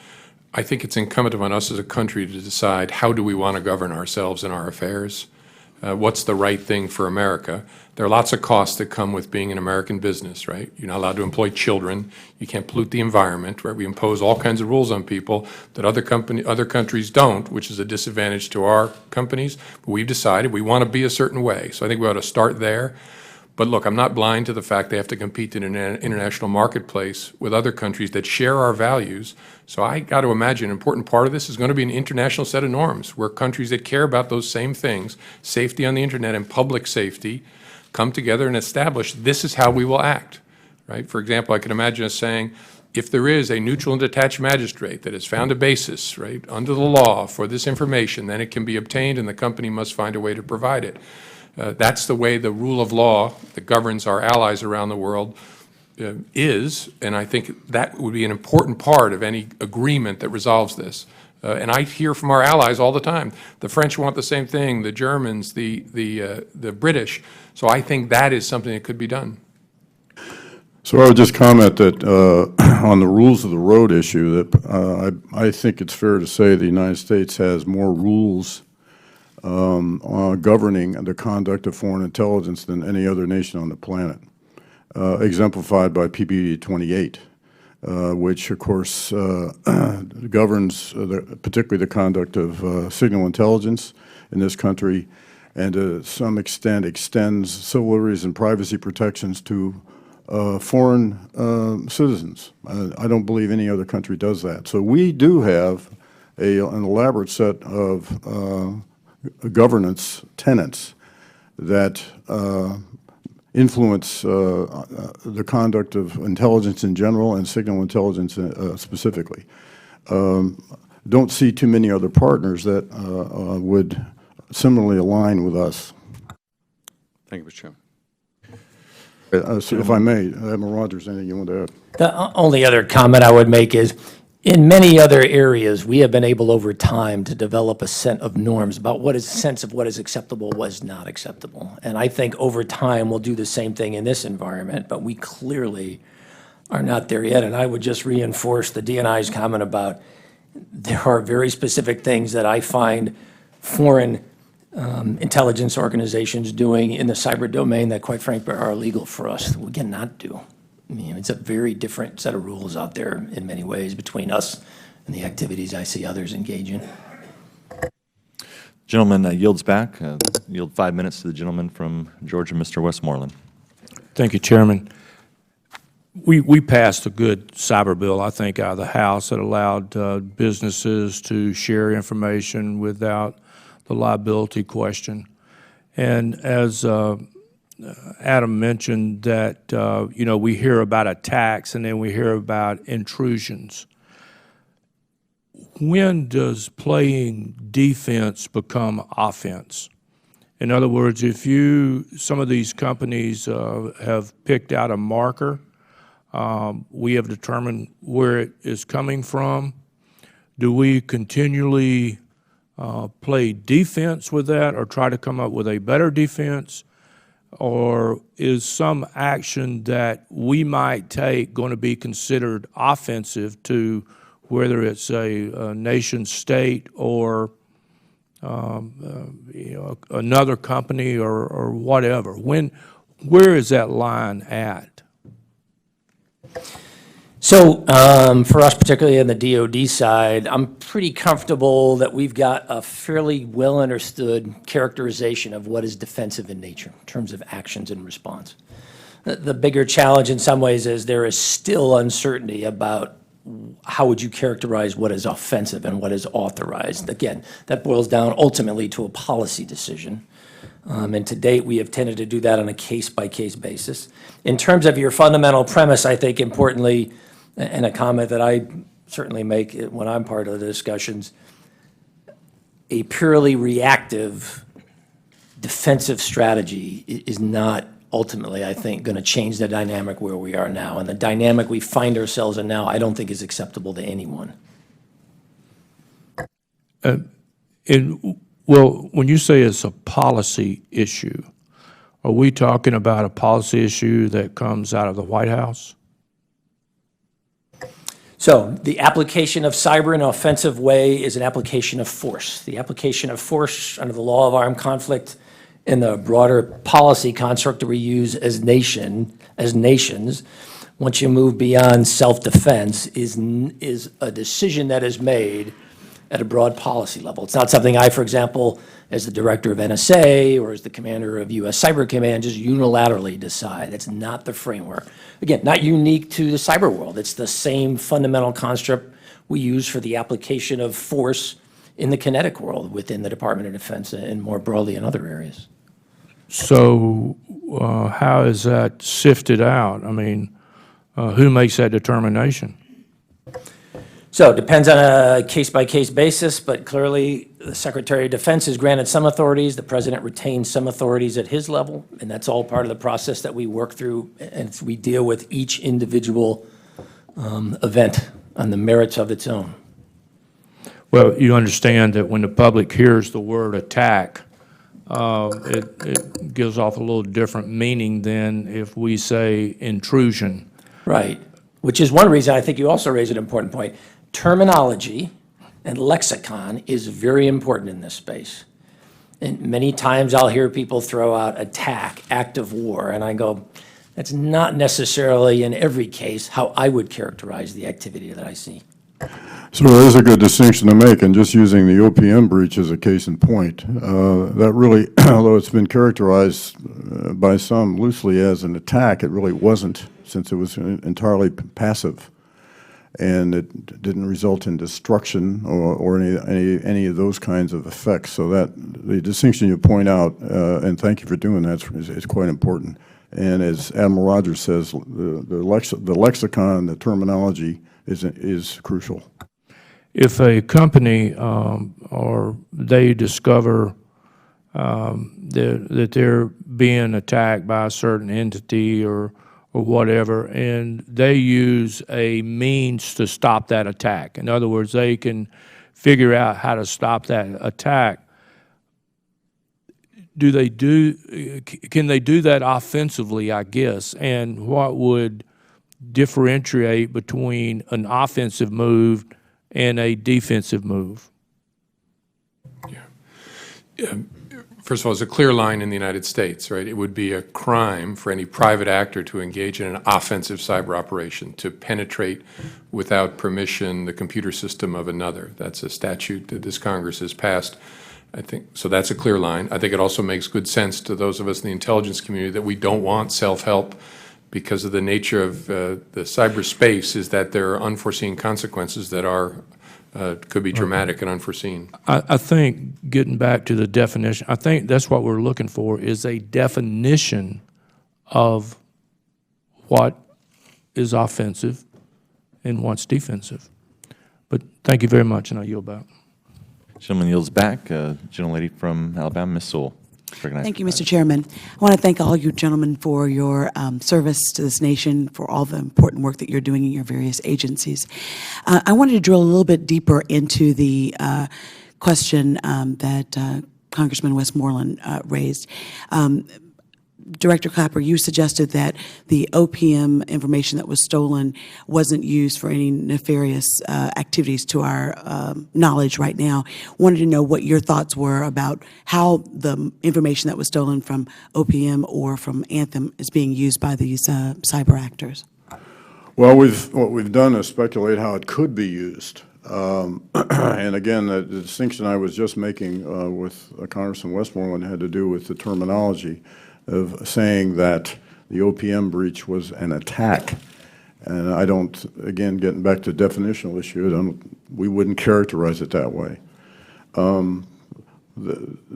I think it's incumbent upon us as a country to decide how do we want to govern ourselves and our affairs. What's the right thing for America? There are lots of costs that come with being an American business, right? You're not allowed to employ children. You can't pollute the environment, right? We impose all kinds of rules on people that other countries don't, which is a disadvantage to our companies. But we've decided we want to be a certain way. So I think we ought to start there. But look, I'm not blind to the fact they have to compete in an international marketplace with other countries that share our values. So I got to imagine an important part of this is going to be an international set of norms where countries that care about those same things, safety on the internet and public safety, come together and establish this is how we will act, right? For example, I can imagine us saying, if there is a neutral and detached magistrate that has found a basis, right, under the law for this information, then it can be obtained and the company must find a way to provide it. That's the way the rule of law that governs our allies around the world is, and I think that would be an important part of any agreement that resolves this. And I hear from our allies all the time. The French want the same thing, the Germans, the British. So I think that is something that could be done. So I would just comment that on the rules of the road issue, that I think it's fair to say the United States has more rules governing the conduct of foreign intelligence than any other nation on the planet, exemplified by PB 28, which, of course, governs particularly the conduct of signal intelligence in this country, and to some extent extends civil liberties and privacy protections to foreign citizens. I don't believe any other country does that. So we do have an elaborate set of governance tenets that influence the conduct of intelligence in general and signal intelligence specifically. Don't see too many other partners that would similarly align with us. Thank you, Mr. Chairman. So if I may, Admiral Rogers, anything you want to add? The only other comment I would make is, in many other areas, we have been able over time to develop a set of norms about what is sense of what is acceptable, what is not acceptable. And I think over time we'll do the same thing in this environment, but we clearly are not there yet. And I would just reinforce the DNI's comment about there are very specific things that I find foreign intelligence organizations doing in the cyber domain that, quite frankly, are illegal for us that we cannot do. I mean, it's a very different set of rules out there in many ways between us and the activities I see others engage in. Gentleman yields back. Yield 5 minutes to the gentleman from Georgia, Mr. Westmoreland. Thank you, Chairman. We passed a good cyber bill, I think, out of the House that allowed businesses to share information without the liability question. And as Adam mentioned that, you know, we hear about attacks and then we hear about intrusions. When does playing defense become offense? In other words, if some of these companies have picked out a marker, we have determined where it is coming from. Do we continually play defense with that or try to come up with a better defense? Or is some action that we might take going to be considered offensive to whether it's a nation state or you know, another company or whatever? Where is that line at? So for us, particularly on the DoD side, I'm pretty comfortable that we've got a fairly well understood characterization of what is defensive in nature in terms of actions and response. The bigger challenge in some ways is there is still uncertainty about how would you characterize what is offensive and what is authorized. Again, that boils down ultimately to a policy decision. And to date, we have tended to do that on a case-by-case basis. In terms of your fundamental premise, I think importantly, and a comment that I certainly make when I'm part of the discussions, a purely reactive defensive strategy is not ultimately, I think, going to change the dynamic where we are now. And the dynamic we find ourselves in now, I don't think is acceptable to anyone. Well, when you say it's a policy issue, are we talking about a policy issue that comes out of the White House? So the application of cyber in an offensive way is an application of force. The application of force under the law of armed conflict in the broader policy construct that we use as nations, once you move beyond self-defense, is a decision that is made at a broad policy level. It's not something I, for example, as the director of NSA or as the commander of U.S. Cyber Command, just unilaterally decide. That's not the framework. Again, not unique to the cyber world. It's the same fundamental construct we use for the application of force in the kinetic world within the Department of Defense and more broadly in other areas. So how is that sifted out? I mean, who makes that determination? So it depends on a case-by-case basis, but clearly the Secretary of Defense has granted some authorities, the President retains some authorities at his level, and that's all part of the process that we work through, and we deal with each individual event on the merits of its own. Well, you understand that when the public hears the word attack, it gives off a little different meaning than if we say intrusion. Right, which is one reason I think you also raise an important point. Terminology and lexicon is very important in this space. And many times I'll hear people throw out attack, act of war, and I go, that's not necessarily in every case how I would characterize the activity that I see. So there is a good distinction to make, and just using the OPM breach as a case in point, that really, although it's been characterized by some loosely as an attack, it really wasn't, since it was entirely passive, and it didn't result in destruction or any of those kinds of effects. So that the distinction you point out, and thank you for doing that, is quite important. And as Admiral Rogers says, the lexicon, the terminology is crucial. If a company or they discover that they're being attacked by a certain entity or whatever, and they use a means to stop that attack. In other words, they can figure out how to stop that attack. Can they do that offensively, I guess? And what would differentiate between an offensive move and a defensive move? Yeah. First of all, it's a clear line in the United States, right? It would be a crime for any private actor to engage in an offensive cyber operation, to penetrate without permission the computer system of another. That's a statute that this Congress has passed. I think, so that's a clear line. I think it also makes good sense to those of us in the intelligence community that we don't want self-help because of the nature of the cyberspace is that there are unforeseen consequences that are could be dramatic and unforeseen. I think, getting back to the definition, I think that's what we're looking for, is a definition of what is offensive and what's defensive. But thank you very much, and I yield back. Gentleman yields back. Gentlelady from Alabama, Ms. Sewell. Thank you, Mr. Chairman. I want to thank all you gentlemen for your service to this nation, for all the important work that you're doing in your various agencies. I wanted to drill a little bit deeper into the question that Congressman Westmoreland raised. Director Clapper, you suggested that the OPM information that was stolen wasn't used for any nefarious activities to our knowledge right now. Wanted to know what your thoughts were about how the information that was stolen from OPM or from Anthem is being used by these cyber actors. Well, what we've done is speculate how it could be used. And again, the distinction I was just making with Congressman Westmoreland had to do with the terminology of saying that the OPM breach was an attack. And I don't, again, getting back to the definitional issue, we wouldn't characterize it that way.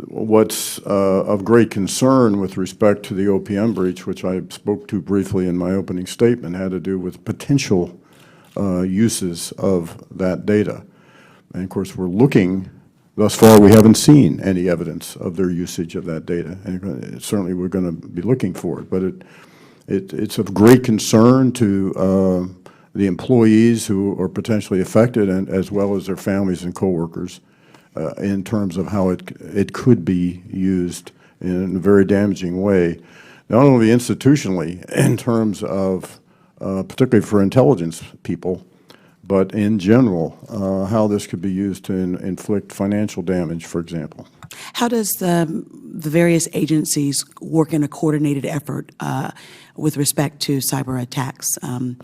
What's of great concern with respect to the OPM breach, which I spoke to briefly in my opening statement, had to do with potential uses of that data. And of course, we're looking thus far, we haven't seen any evidence of their usage of that data. And certainly, we're going to be looking for it. But it's of great concern to the employees who are potentially affected, and as well as their families and coworkers, in terms of how it could be used in a very damaging way, not only institutionally in terms of, particularly for intelligence people, but in general, how this could be used to inflict financial damage, for example. How does the various agencies work in a coordinated effort with respect to cyber attacks? Can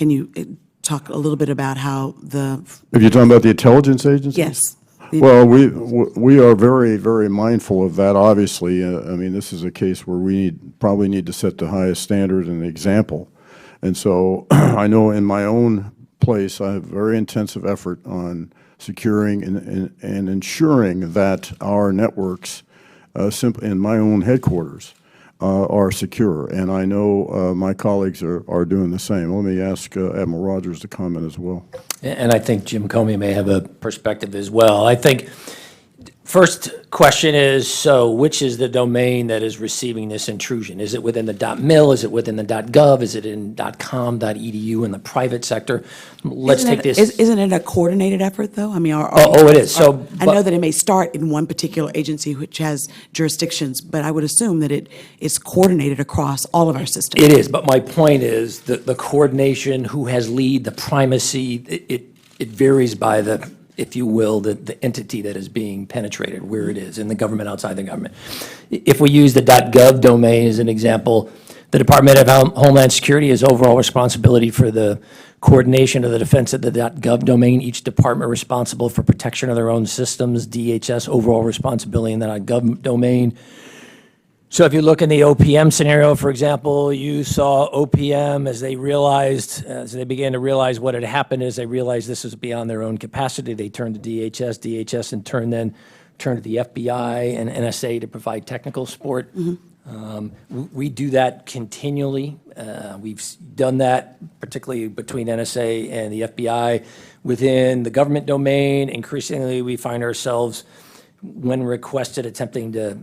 you talk a little bit about how the... If you're talking about the intelligence agencies? Yes. Well, we are very, very mindful of that, obviously. I mean, this is a case where we probably need to set the highest standard and example. And so I know in my own place, I have very intensive effort on securing and ensuring that our networks in my own headquarters are secure. And I know my colleagues are doing the same. Let me ask Admiral Rogers to comment as well. And I think Jim Comey may have a perspective as well. I think first question is, so which is the domain that is receiving this intrusion? Is it within the .mil? Is it within the .gov? Is it in .com.edu in the private sector? Let's take this. Isn't it a coordinated effort, though? I mean, it is. So, I know that it may start in one particular agency which has jurisdictions, but I would assume that it is coordinated across all of our systems. It is, but my point is that the coordination, who has lead, the primacy, it varies by the, if you will, the entity that is being penetrated, where it is in the government, outside the government. If we use the .gov domain as an example, the Department of Homeland Security has overall responsibility for the coordination of the defense of the .gov domain. Each department responsible for protection of their own systems. DHS overall responsibility in the .gov domain. So if you look in the OPM scenario, for example, you saw OPM as they began to realize what had happened is they realized this was beyond their own capacity. They turned to DHS. DHS in turn then turned to the FBI and NSA to provide technical support. We do that continually. We've done that particularly between NSA and the FBI. Within the government domain, increasingly we find ourselves, when requested, attempting to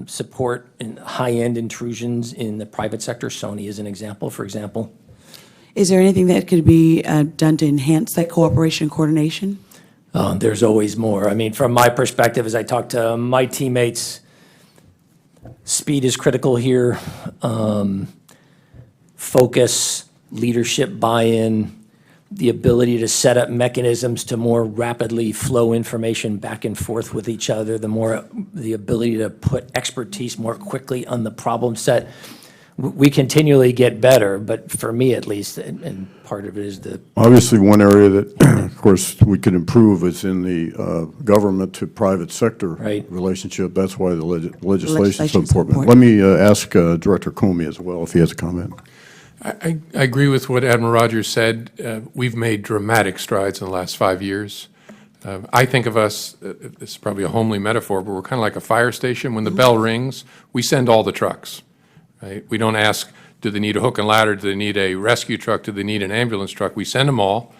support high-end intrusions in the private sector. Sony is an example, for example. Is there anything that could be done to enhance that cooperation and coordination? There's always more. I mean, from my perspective, as I talk to my teammates, speed is critical here. Focus, leadership buy-in, the ability to set up mechanisms to more rapidly flow information back and forth with each other, the ability to put expertise more quickly on the problem set. We continually get better, but for me at least, and part of it is the... Obviously, one area that, of course, we could improve is in the government to private sector relationship. That's why the legislation is so important. Let me ask Director Comey as well if he has a comment. I agree with what Admiral Rogers said. We've made dramatic strides in the last 5 years. I think of us, this is probably a homely metaphor, but we're kind of like a fire station. When the bell rings, we send all the trucks. Right? We don't ask, do they need a hook and ladder? Do they need a rescue truck? Do they need an ambulance truck? We send them all,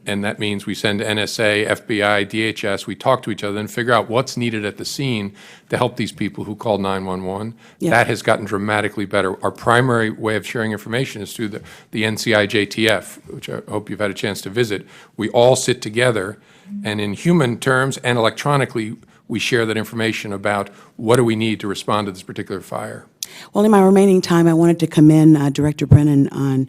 and that means we send NSA, FBI, DHS. We talk to each other and figure out what's needed at the scene to help these people who call 911. Yeah. That has gotten dramatically better. Our primary way of sharing information is through the NCI-JTF, which I hope you've had a chance to visit. We all sit together, and in human terms and electronically, we share that information about what do we need to respond to this particular fire. Well, in my remaining time, I wanted to commend Director Brennan on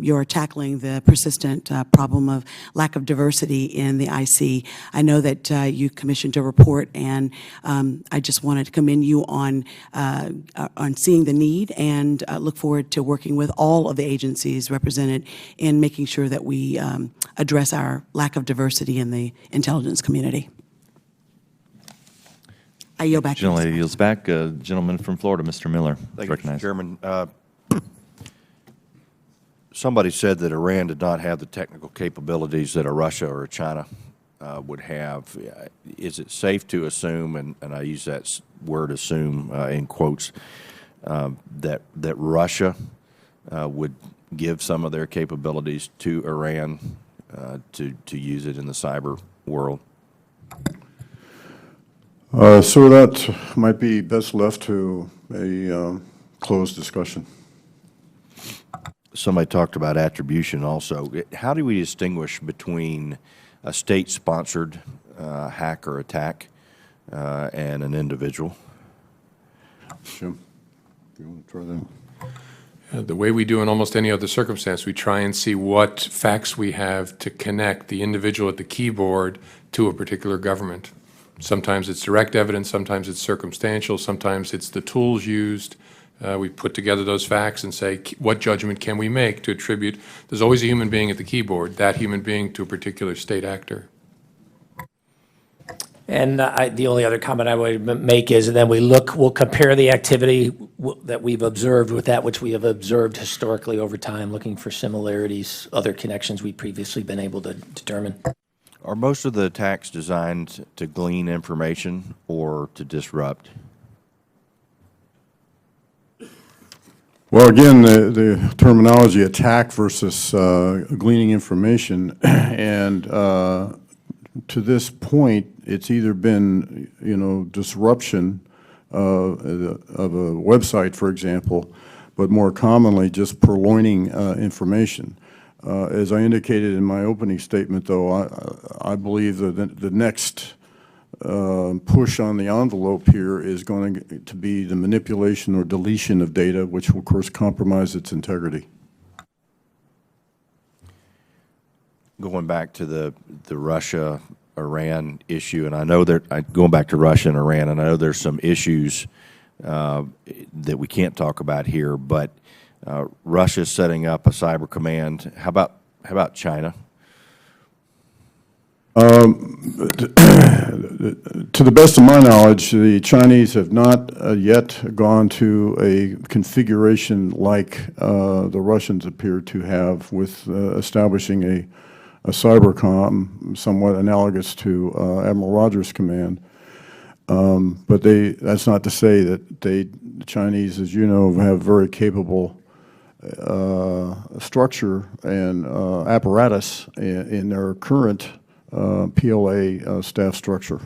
your tackling the persistent problem of lack of diversity in the IC. I know that you commissioned a report, and I just wanted to commend you on seeing the need, and look forward to working with all of the agencies represented in making sure that we address our lack of diversity in the intelligence community. I yield back. Gentlelady yields back. Gentleman from Florida, Mr. Miller. Thank you, Mr. Chairman. Somebody said that Iran did not have the technical capabilities that a Russia or a China would have. Is it safe to assume, and I use that word assume in quotes, that Russia would give some of their capabilities to Iran to use it in the cyber world? So that might be best left to a closed discussion. Somebody talked about attribution also. How do we distinguish between a state-sponsored hack or attack and an individual? Jim, do you want to try that? The way we do in almost any other circumstance, we try and see what facts we have to connect the individual at the keyboard to a particular government. Sometimes it's direct evidence, sometimes it's circumstantial, sometimes it's the tools used. We put together those facts and say, what judgment can we make to attribute? There's always a human being at the keyboard, that human being to a particular state actor. And the only other comment I would make is, and then we'll compare the activity that we've observed with that which we have observed historically over time, looking for similarities, other connections we've previously been able to determine. Are most of the attacks designed to glean information or to disrupt? Well, again, the terminology attack versus gleaning information, and to this point, it's either been, disruption of a website, for example, but more commonly just purloining information. As I indicated in my opening statement, though, I believe that the next push on the envelope here is going to be the manipulation or deletion of data, which will, of course, compromise its integrity. Going back to the Russia-Iran issue, and I know that, going back to Russia and Iran, and I know there's some issues that we can't talk about here, but Russia's setting up a cyber command. How about China? To the best of my knowledge, the Chinese have not yet gone to a configuration like the Russians appear to have with establishing a cybercom somewhat analogous to Admiral Rogers' command. But that's not to say that the Chinese, as you know, have very capable structure and apparatus in their current PLA staff structure.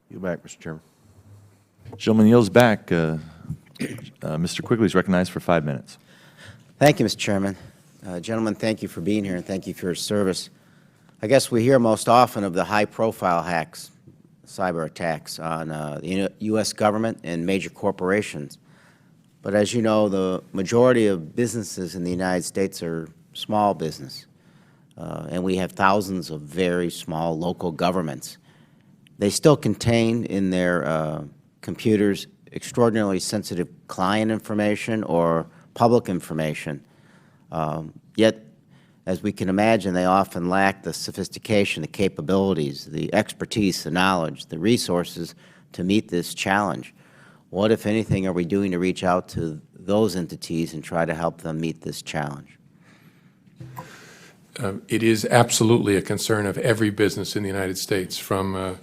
You back, Mr. Chairman. Gentleman yields back. Mr. Quigley is recognized for 5 minutes. Thank you, Mr. Chairman. Gentlemen, thank you for being here and thank you for your service. I guess we hear most often of the high-profile hacks, cyber attacks on the U.S. government and major corporations. But as you know, the majority of businesses in the United States are small business. And we have thousands of very small local governments. They still contain in their computers extraordinarily sensitive client information or public information. Yet, as we can imagine, they often lack the sophistication, the capabilities, the expertise, the knowledge, the resources to meet this challenge. What, if anything, are we doing to reach out to those entities and try to help them meet this challenge? It is absolutely a concern of every business in the United States, from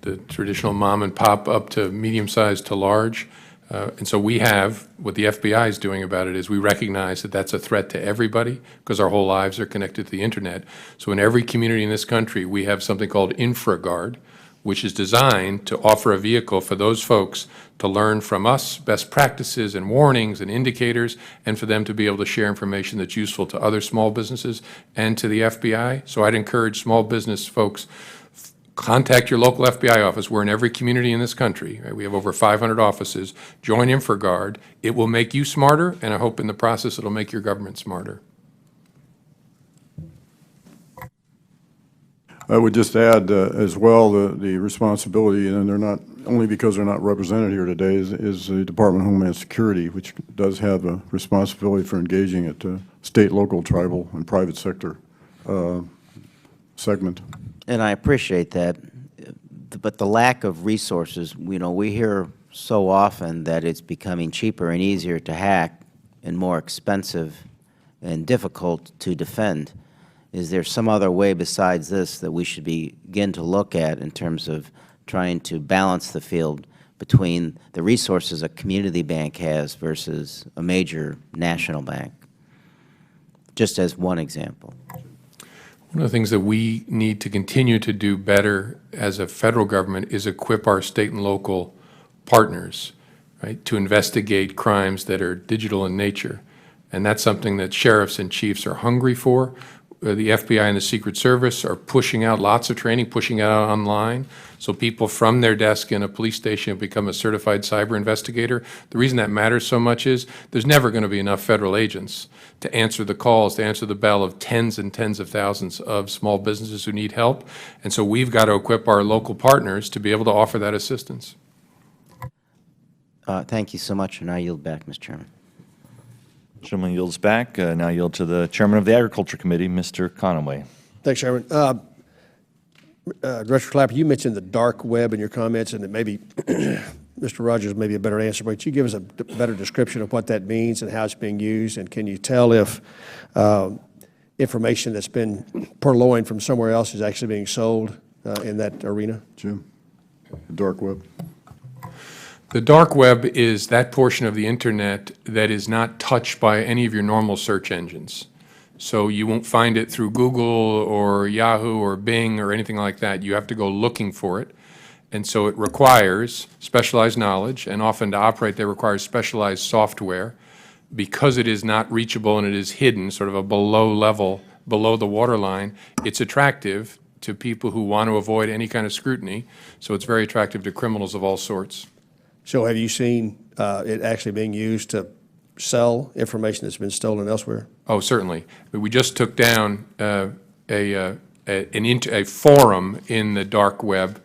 the traditional mom and pop up to medium-sized to large. And so we have, what the FBI is doing about it is we recognize that that's a threat to everybody because our whole lives are connected to the Internet. So in every community in this country, we have something called InfraGuard, which is designed to offer a vehicle for those folks to learn from us best practices and warnings and indicators, and for them to be able to share information that's useful to other small businesses and to the FBI. So I'd encourage small business folks, contact your local FBI office. We're in every community in this country. Right? We have over 500 offices. Join InfraGuard. It will make you smarter, and I hope in the process it'll make your government smarter. I would just add as well the responsibility, and they're not, only because they're not represented here today, is the Department of Homeland Security, which does have a responsibility for engaging at the state, local, tribal, and private sector segment. And I appreciate that, but the lack of resources, we hear so often that it's becoming cheaper and easier to hack and more expensive and difficult to defend. Is there some other way besides this that we should begin to look at in terms of trying to balance the field between the resources a community bank has versus a major national bank? Just as one example. One of the things that we need to continue to do better as a federal government is equip our state and local partners, right, to investigate crimes that are digital in nature. And that's something that sheriffs and chiefs are hungry for. The FBI and the Secret Service are pushing out lots of training, pushing it out online, so people from their desk in a police station become a certified cyber investigator. The reason that matters so much is there's never going to be enough federal agents to answer the calls, to answer the bell of tens and tens of thousands of small businesses who need help. And so we've got to equip our local partners to be able to offer that assistance. Thank you so much, and I yield back, Mr. Chairman. Gentleman yields back. Now yield to the Chairman of the Agriculture Committee, Mr. Conaway. Thanks, Chairman. Director Clapper, you mentioned the dark web in your comments, and it maybe Mr. Rogers may be a better answer, but could you give us a better description of what that means and how it's being used? And can you tell if information that's been purloined from somewhere else is actually being sold in that arena? Jim, the dark web. The dark web is that portion of the internet that is not touched by any of your normal search engines. So you won't find it through Google or Yahoo or Bing or anything like that. You have to go looking for it. And so it requires specialized knowledge, and often to operate that requires specialized software. Because it is not reachable and it is hidden, sort of a below level, below the waterline, it's attractive to people who want to avoid any kind of scrutiny. So it's very attractive to criminals of all sorts. So have you seen it actually being used to sell information that's been stolen elsewhere? Oh, certainly. We just took down a forum in the dark web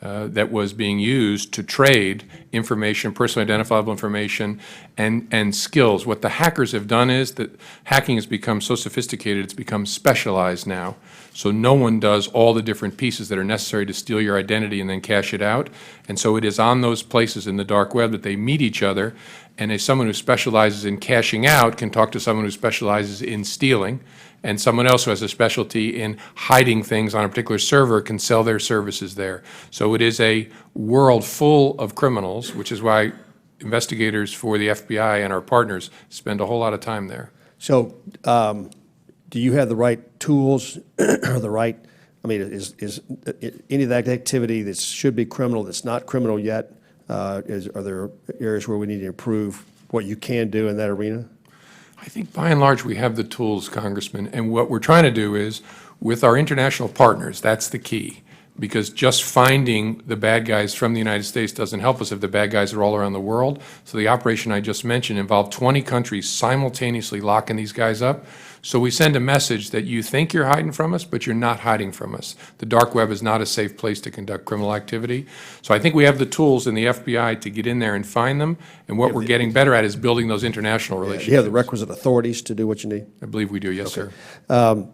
that was being used to trade information, personally identifiable information, and skills. What the hackers have done is that hacking has become so sophisticated, it's become specialized now. So no one does all the different pieces that are necessary to steal your identity and then cash it out. And so it is on those places in the dark web that they meet each other, and someone who specializes in cashing out can talk to someone who specializes in stealing, and someone else who has a specialty in hiding things on a particular server can sell their services there. So it is a world full of criminals, which is why investigators for the FBI and our partners spend a whole lot of time there. So do you have the right tools or the right, I mean, is any of that activity that should be criminal that's not criminal yet? Are there areas where we need to improve what you can do in that arena? I think by and large we have the tools, Congressman, and what we're trying to do is, with our international partners, that's the key. Because just finding the bad guys from the United States doesn't help us if the bad guys are all around the world. So the operation I just mentioned involved 20 countries simultaneously locking these guys up. So we send a message that you think you're hiding from us, but you're not hiding from us. The dark web is not a safe place to conduct criminal activity. So I think we have the tools in the FBI to get in there and find them. And what we're getting better at is building those international relationships. Do you have the requisite authorities to do what you need? I believe we do, yes, Okay. sir.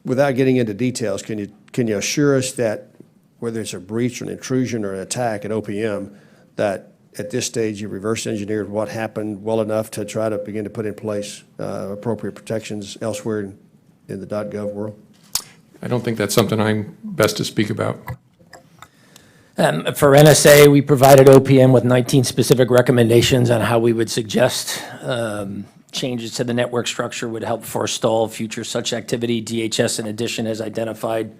Without getting into details, can you assure us that whether it's a breach or an intrusion or an attack at OPM, that at this stage you reverse engineered what happened well enough to try to begin to put in place appropriate protections elsewhere in the .gov world? I don't think that's something I'm best to speak about. For NSA, we provided OPM with 19 specific recommendations on how we would suggest changes to the network structure would help forestall future such activity. DHS, in addition, has identified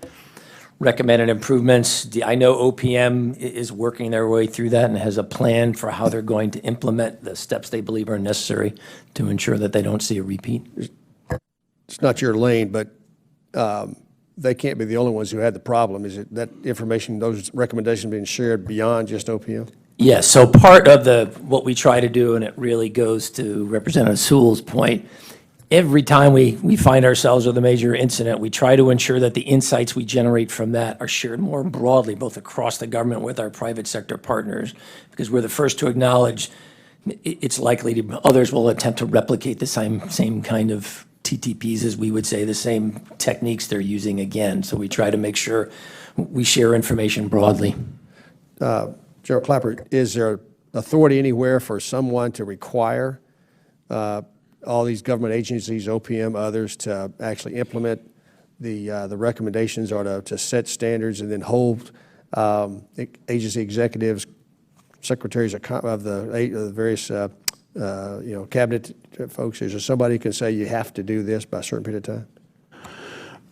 recommended improvements. I know OPM is working their way through that and has a plan for how they're going to implement the steps they believe are necessary to ensure that they don't see a repeat. It's not your lane, but they can't be the only ones who had the problem. Is it that information, those recommendations being shared beyond just OPM? Yes, so part of what we try to do, and it really goes to Representative Sewell's point, every time we find ourselves with a major incident, we try to ensure that the insights we generate from that are shared more broadly, both across the government with our private sector partners, because we're the first to acknowledge it's likely others will attempt to replicate the same kind of TTPs, as we would say, the same techniques they're using again. So we try to make sure we share information broadly. General Clapper, is there authority anywhere for someone to require all these government agencies, OPM, others, to actually implement the recommendations or to set standards and then hold agency executives, secretaries of the various cabinet folks? Is there somebody who can say you have to do this by a certain period of time?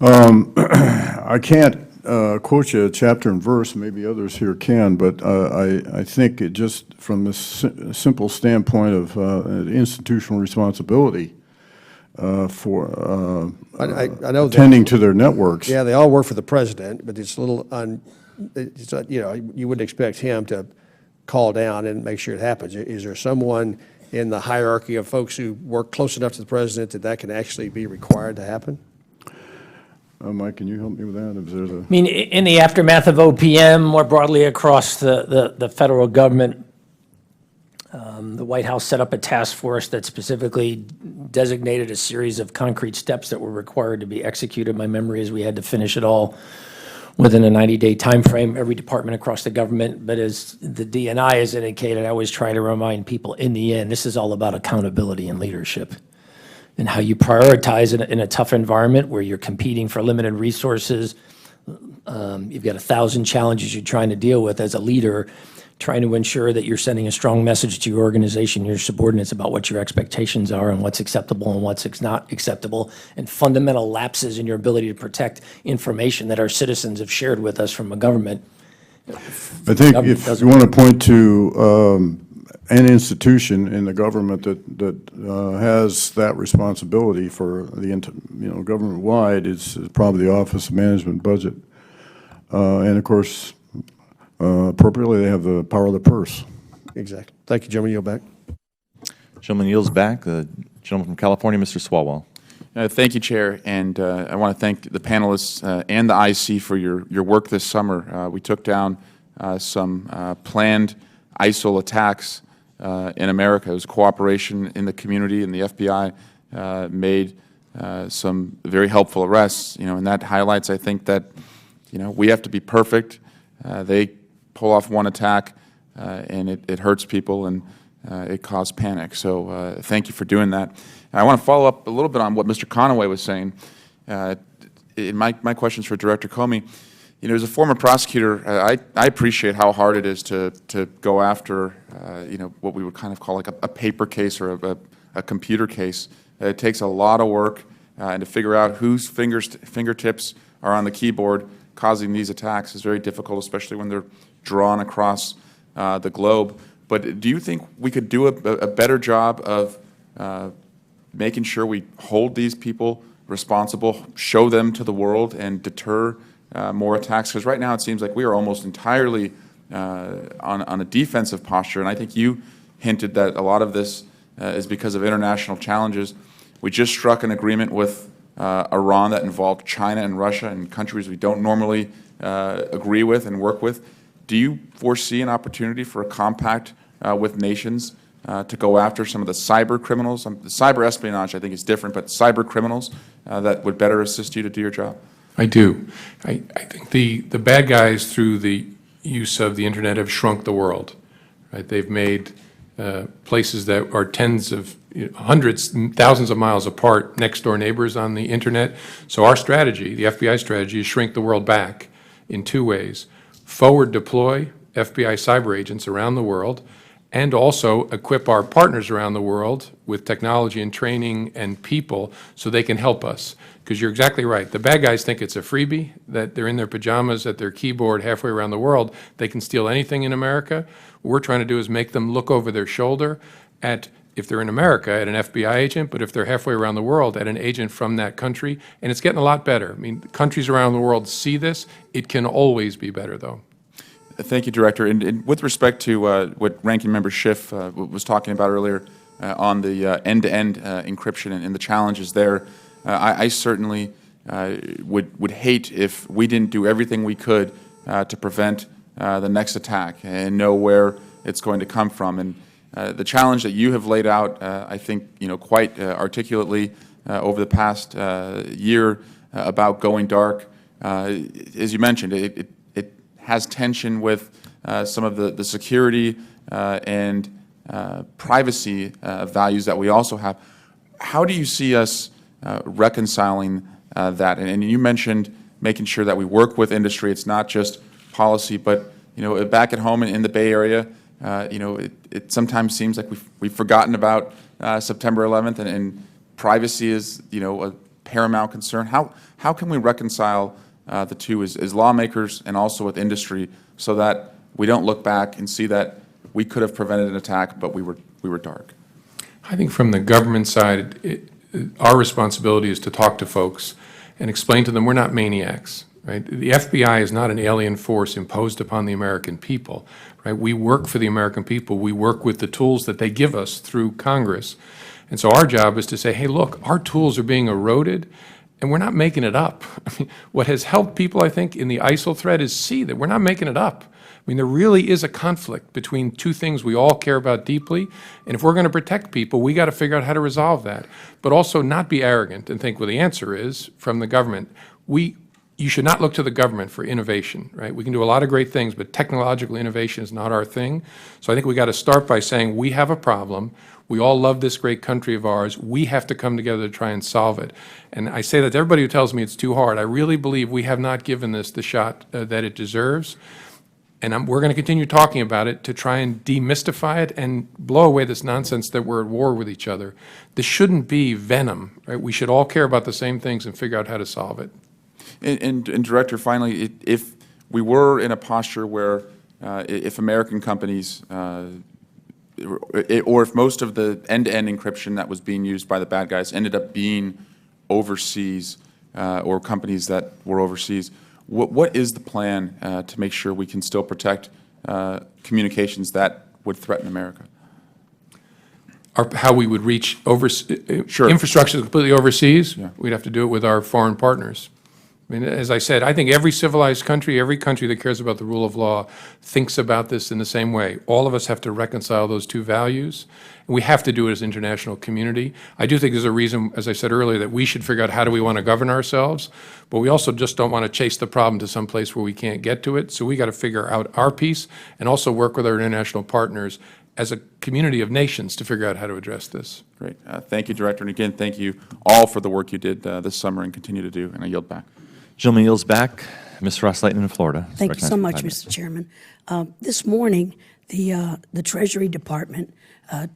I can't quote you a chapter and verse, maybe others here can, but I think it just from the simple standpoint of institutional responsibility for I know that- attending to their networks. Yeah, they all work for the president, but it's a little, you wouldn't expect him to call down and make sure it happens. Is there someone in the hierarchy of folks who work close enough to the president that that can actually be required to happen? Mike, can you help me with that? If there's a... I mean, in the aftermath of OPM, more broadly across the federal government, the White House set up a task force that specifically designated a series of concrete steps that were required to be executed. My memory is we had to finish it all within a 90-day time frame, every department across the government. But as the DNI has indicated, I always try to remind people, in the end, this is all about accountability and leadership, and how you prioritize in a tough environment where you're competing for limited resources. You've got 1,000 challenges you're trying to deal with as a leader, trying to ensure that you're sending a strong message to your organization, your subordinates, about what your expectations are and what's acceptable and what's not acceptable, and fundamental lapses in your ability to protect information that our citizens have shared with us from a government. I think if you want to point to an institution in the government that has that responsibility for the government-wide, it's probably the Office of Management Budget. And of course, appropriately, they have the power of the purse. Exactly. Thank you, gentleman. Yield back. Gentleman yields back. The gentleman from California, Mr. Swawell. Thank you, Chair, and I want to thank the panelists and the IC for your work this summer. We took down some planned ISIL attacks in America. It was cooperation in the community, and the FBI made some very helpful arrests. And that highlights, I think, that we have to be perfect. They pull off one attack, and it hurts people, and it caused panic. So thank you for doing that. I want to follow up a little bit on what Mr. Conaway was saying. My question's for Director Comey. As a former prosecutor, I appreciate how hard it is to go after, what we would kind of call like a paper case or a computer case. It takes a lot of work, and to figure out whose fingertips are on the keyboard causing these attacks is very difficult, especially when they're drawn across the globe. But do you think we could do a better job of making sure we hold these people responsible, show them to the world, and deter more attacks? Because right now it seems like we are almost entirely on a defensive posture, and I think you hinted that a lot of this is because of international challenges. We just struck an agreement with Iran that involved China and Russia and countries we don't normally agree with and work with. Do you foresee an opportunity for a compact with nations to go after some of the cyber criminals? The cyber espionage, I think, is different, but cyber criminals that would better assist you to do your job? I do. I think the bad guys, through the use of the Internet, have shrunk the world. Right? They've made places that are hundreds, thousands of miles apart, next-door neighbors on the Internet. So our strategy, the FBI strategy, is shrink the world back in two ways. Forward deploy FBI cyber agents around the world, and also equip our partners around the world with technology and training and people so they can help us. Because you're exactly right. The bad guys think it's a freebie, that they're in their pajamas at their keyboard halfway around the world. They can steal anything in America. What we're trying to do is make them look over their shoulder at, if they're in America, at an FBI agent, but if they're halfway around the world, at an agent from that country. And it's getting a lot better. I mean, countries around the world see this. It can always be better, though. Thank you, Director. And with respect to what Ranking Member Schiff was talking about earlier on the end-to-end encryption and the challenges there, I certainly would hate if we didn't do everything we could to prevent the next attack and know where it's going to come from. And the challenge that you have laid out, I think, quite articulately over the past year about going dark, as you mentioned, it has tension with some of the security and privacy values that we also have. How do you see us reconciling that? And you mentioned making sure that we work with industry. It's not just policy, but back at home in the Bay Area, it sometimes seems like we've forgotten about September 11th, and privacy is a paramount concern. How can we reconcile the two as lawmakers and also with industry so that we don't look back and see that we could have prevented an attack, but we were dark? I think from the government side, our responsibility is to talk to folks and explain to them we're not maniacs, right? The FBI is not an alien force imposed upon the American people, right? We work for the American people. We work with the tools that they give us through Congress. And so our job is to say, hey, look, our tools are being eroded, and we're not making it up. I mean, what has helped people, I think, in the ISIL threat is see that we're not making it up. I mean, there really is a conflict between two things we all care about deeply, and if we're going to protect people, we got to figure out how to resolve that, but also not be arrogant and think, well, the answer is from the government. You should not look to the government for innovation, right? We can do a lot of great things, but technological innovation is not our thing. So I think we got to start by saying we have a problem. We all love this great country of ours. We have to come together to try and solve it. And I say that to everybody who tells me it's too hard. I really believe we have not given this the shot that it deserves. And we're going to continue talking about it to try and demystify it and blow away this nonsense that we're at war with each other. This shouldn't be venom, right? We should all care about the same things and figure out how to solve it. And Director, finally, if we were in a posture where if American companies, or if most of the end-to-end encryption that was being used by the bad guys ended up being overseas, or companies that were overseas, what is the plan to make sure we can still protect communications that would threaten America? How we would reach Sure. infrastructure completely overseas? Yeah. We'd have to do it with our foreign partners. I mean, as I said, I think every civilized country, every country that cares about the rule of law thinks about this in the same way. All of us have to reconcile those two values. And we have to do it as an international community. I do think there's a reason, as I said earlier, that we should figure out how do we want to govern ourselves, but we also just don't want to chase the problem to some place where we can't get to it. So we got to figure out our piece and also work with our international partners as a community of nations to figure out how to address this. Great. Thank you, Director. And again, thank you all for the work you did this summer and continue to do. And I yield back. Gentleman yields back. Ms. Ross-Leighton in Florida. Thank you so much, Mr. Chairman. This morning, the Treasury Department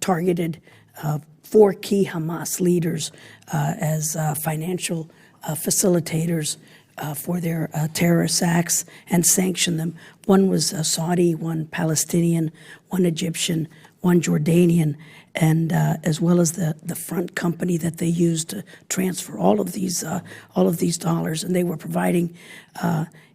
targeted 4 key Hamas leaders as financial facilitators for their terrorist acts and sanctioned them. One was Saudi, one Palestinian, one Egyptian, one Jordanian, and as well as the front company that they used to transfer all of these dollars. And they were providing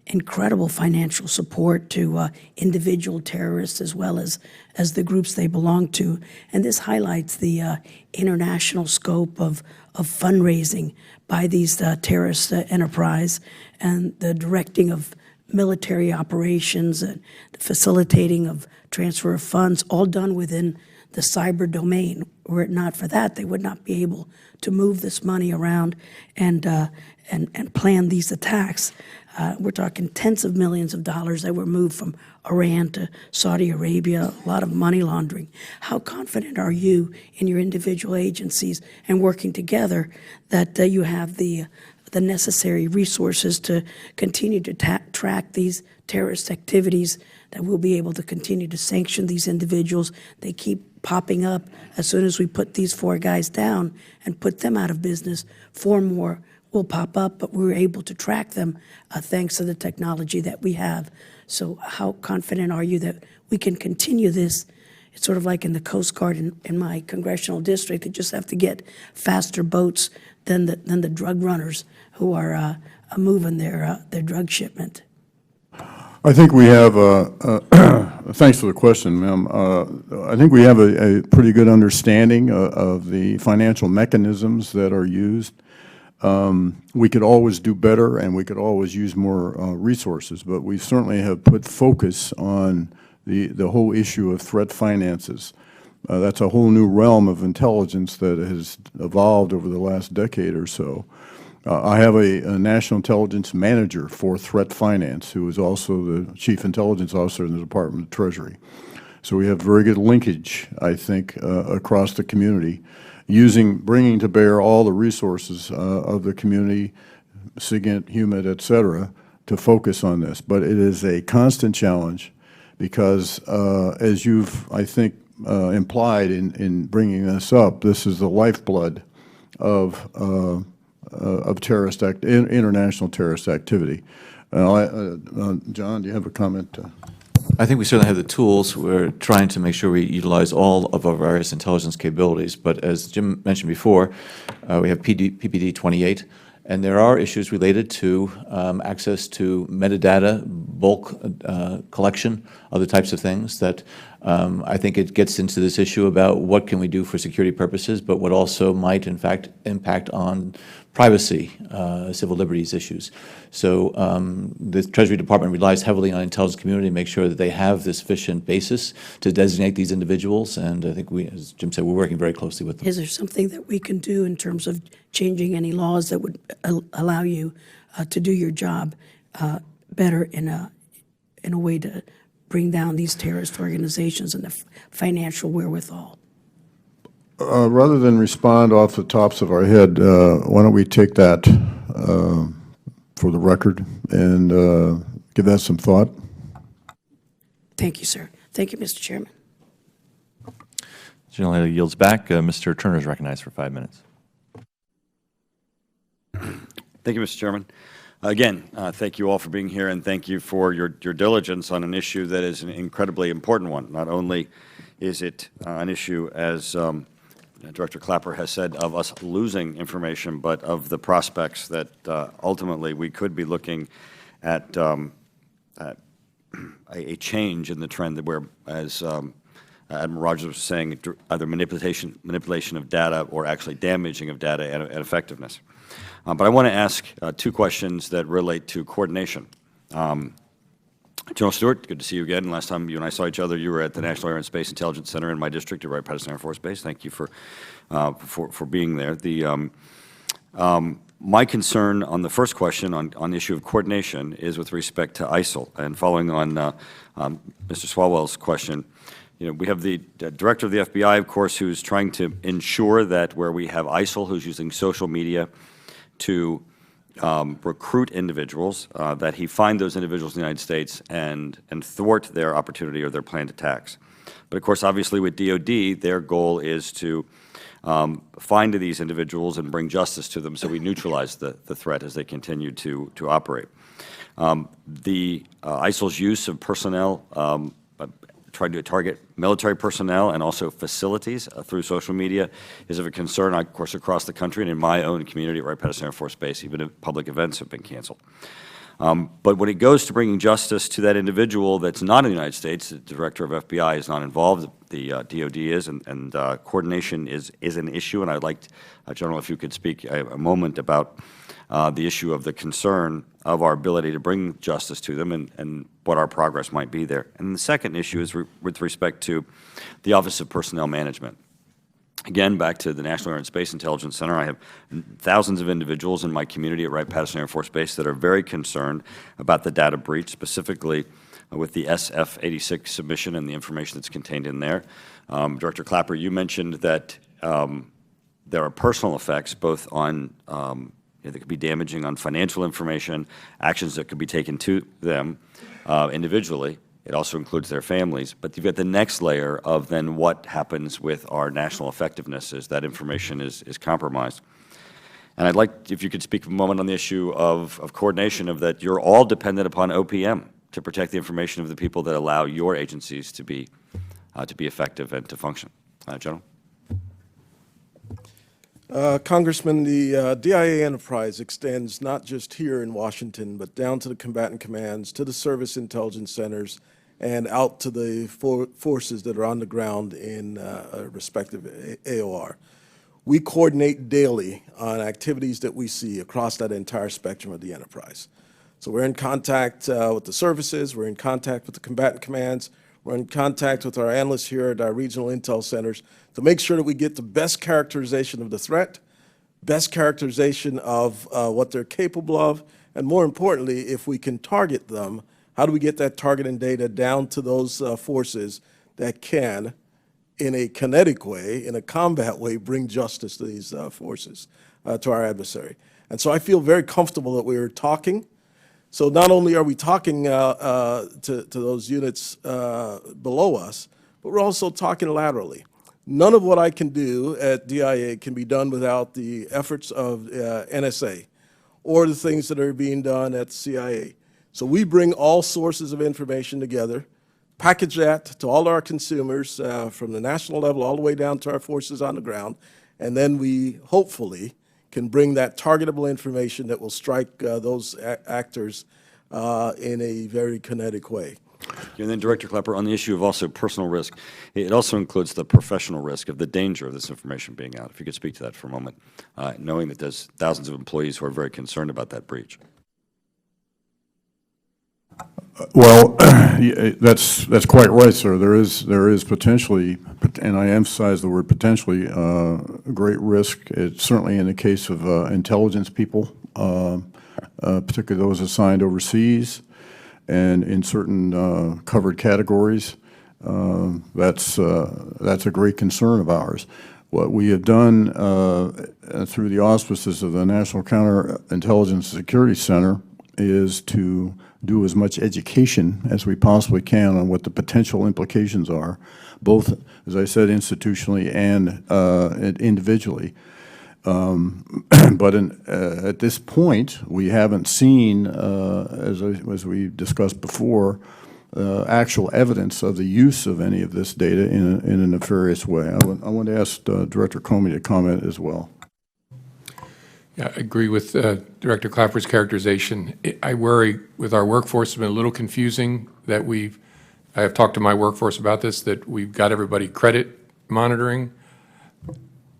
incredible financial support to individual terrorists as well as the groups they belong to. And this highlights the international scope of fundraising by these terrorist enterprise and the directing of military operations and the facilitating of transfer of funds, all done within the cyber domain. Were it not for that, they would not be able to move this money around and plan these attacks. We're talking tens of millions of dollars that were moved from Iran to Saudi Arabia, a lot of money laundering. How confident are you in your individual agencies and working together that you have the necessary resources to continue to track these terrorist activities, that we'll be able to continue to sanction these individuals? They keep popping up. As soon as we put these 4 guys down and put them out of business, 4 more will pop up, but we're able to track them thanks to the technology that we have. So how confident are you that we can continue this? It's sort of like in the Coast Guard in my congressional district. They just have to get faster boats than the drug runners who are moving their drug shipment. I think we have, thanks for the question, ma'am. I think we have a pretty good understanding of the financial mechanisms that are used. We could always do better and we could always use more resources, but we certainly have put focus on the whole issue of threat finances. That's a whole new realm of intelligence that has evolved over the last decade or so. I have a national intelligence manager for threat finance who is also the chief intelligence officer in the Department of Treasury. So we have very good linkage, I think, across the community, bringing to bear all the resources of the community, SIGINT, HUMID, et cetera, to focus on this. But it is a constant challenge because, as you've, I think, implied in bringing this up, this is the lifeblood of international terrorist activity. John, do you have a comment? I think we certainly have the tools. We're trying to make sure we utilize all of our various intelligence capabilities. But as Jim mentioned before, we have PPD 28, and there are issues related to access to metadata, bulk collection, other types of things that I think it gets into this issue about what can we do for security purposes, but what also might, in fact, impact on privacy, civil liberties issues. So the Treasury Department relies heavily on intelligence community to make sure that they have the sufficient basis to designate these individuals, and I think we, as Jim said, we're working very closely with them. Is there something that we can do in terms of changing any laws that would allow you to do your job better in a way to bring down these terrorist organizations and the financial wherewithal? Rather than respond off the tops of our head, why don't we take that for the record and give that some thought? Thank you, sir. Thank you, Mr. Chairman. General yields back. Mr. Turner is recognized for 5 minutes. Thank you, Mr. Chairman. Again, thank you all for being here, and thank you for your diligence on an issue that is an incredibly important one. Not only is it an issue, as Director Clapper has said, of us losing information, but of the prospects that ultimately we could be looking at a change in the trend that where, as Admiral Rogers was saying, either manipulation of data or actually damaging of data and effectiveness. But I want to ask two questions that relate to coordination. General Stewart, good to see you again. Last time you and I saw each other, you were at the National Air and Space Intelligence Center in my district at Wright-Patterson Air Force Base. Thank you for being there. My concern on the first question on the issue of coordination is with respect to ISIL. And following on Mr. Swawell's question, you know, we have the director of the FBI, of course, who's trying to ensure that where we have ISIL, who's using social media to recruit individuals, that he find those individuals in the United States and thwart their opportunity or their planned attacks. But of course, obviously with DOD, their goal is to find these individuals and bring justice to them so we neutralize the threat as they continue to operate. ISIL's use of personnel, trying to target military personnel and also facilities through social media is of a concern, of course, across the country and in my own community at Wright-Patterson Air Force Base, even if public events have been canceled. But when it goes to bringing justice to that individual that's not in the United States, the director of FBI is not involved, the DOD is, and coordination is an issue. And I'd like, General, if you could speak a moment about the issue of the concern of our ability to bring justice to them and what our progress might be there. And the second issue is with respect to the Office of Personnel Management. Again, back to the National Air and Space Intelligence Center, I have thousands of individuals in my community at Wright-Patterson Air Force Base that are very concerned about the data breach, specifically with the SF-86 submission and the information that's contained in there. Director Clapper, you mentioned that there are personal effects both on that could be damaging on financial information, actions that could be taken to them individually. It also includes their families. But you've got the next layer of then what happens with our national effectiveness as that information is compromised. And I'd like, if you could speak for a moment on the issue of coordination, of that you're all dependent upon OPM to protect the information of the people that allow your agencies to be effective and to function. General? Congressman, the DIA enterprise extends not just here in Washington, but down to the combatant commands, to the service intelligence centers, and out to the forces that are on the ground in respective AOR. We coordinate daily on activities that we see across that entire spectrum of the enterprise. So we're in contact with the services, we're in contact with the combatant commands, we're in contact with our analysts here at our regional intel centers to make sure that we get the best characterization of the threat, best characterization of what they're capable of, and more importantly, if we can target them, how do we get that targeting data down to those forces that can, in a kinetic way, in a combat way, bring justice to these forces, to our adversary. And so I feel very comfortable that we are talking. So not only are we talking to those units below us, but we're also talking laterally. None of what I can do at DIA can be done without the efforts of NSA or the things that are being done at CIA. So we bring all sources of information together, package that to all our consumers from the national level all the way down to our forces on the ground, and then we hopefully can bring that targetable information that will strike those actors in a very kinetic way. And then, Director Clapper, on the issue of also personal risk, it also includes the professional risk of the danger of this information being out. If you could speak to that for a moment, knowing that there's thousands of employees who are very concerned about that breach. Well, that's quite right, sir. There is potentially, and I emphasize the word potentially, great risk. It's certainly in the case of intelligence people, particularly those assigned overseas, and in certain covered categories. That's a great concern of ours. What we have done through the auspices of the National Counterintelligence Security Center is to do as much education as we possibly can on what the potential implications are, both, as I said, institutionally and individually. But at this point, we haven't seen, as we discussed before, actual evidence of the use of any of this data in a nefarious way. I want to ask Director Comey to comment as well. Yeah, I agree with Director Clapper's characterization. I worry with our workforce, it's been a little confusing that I have talked to my workforce about this, that we've got everybody credit monitoring.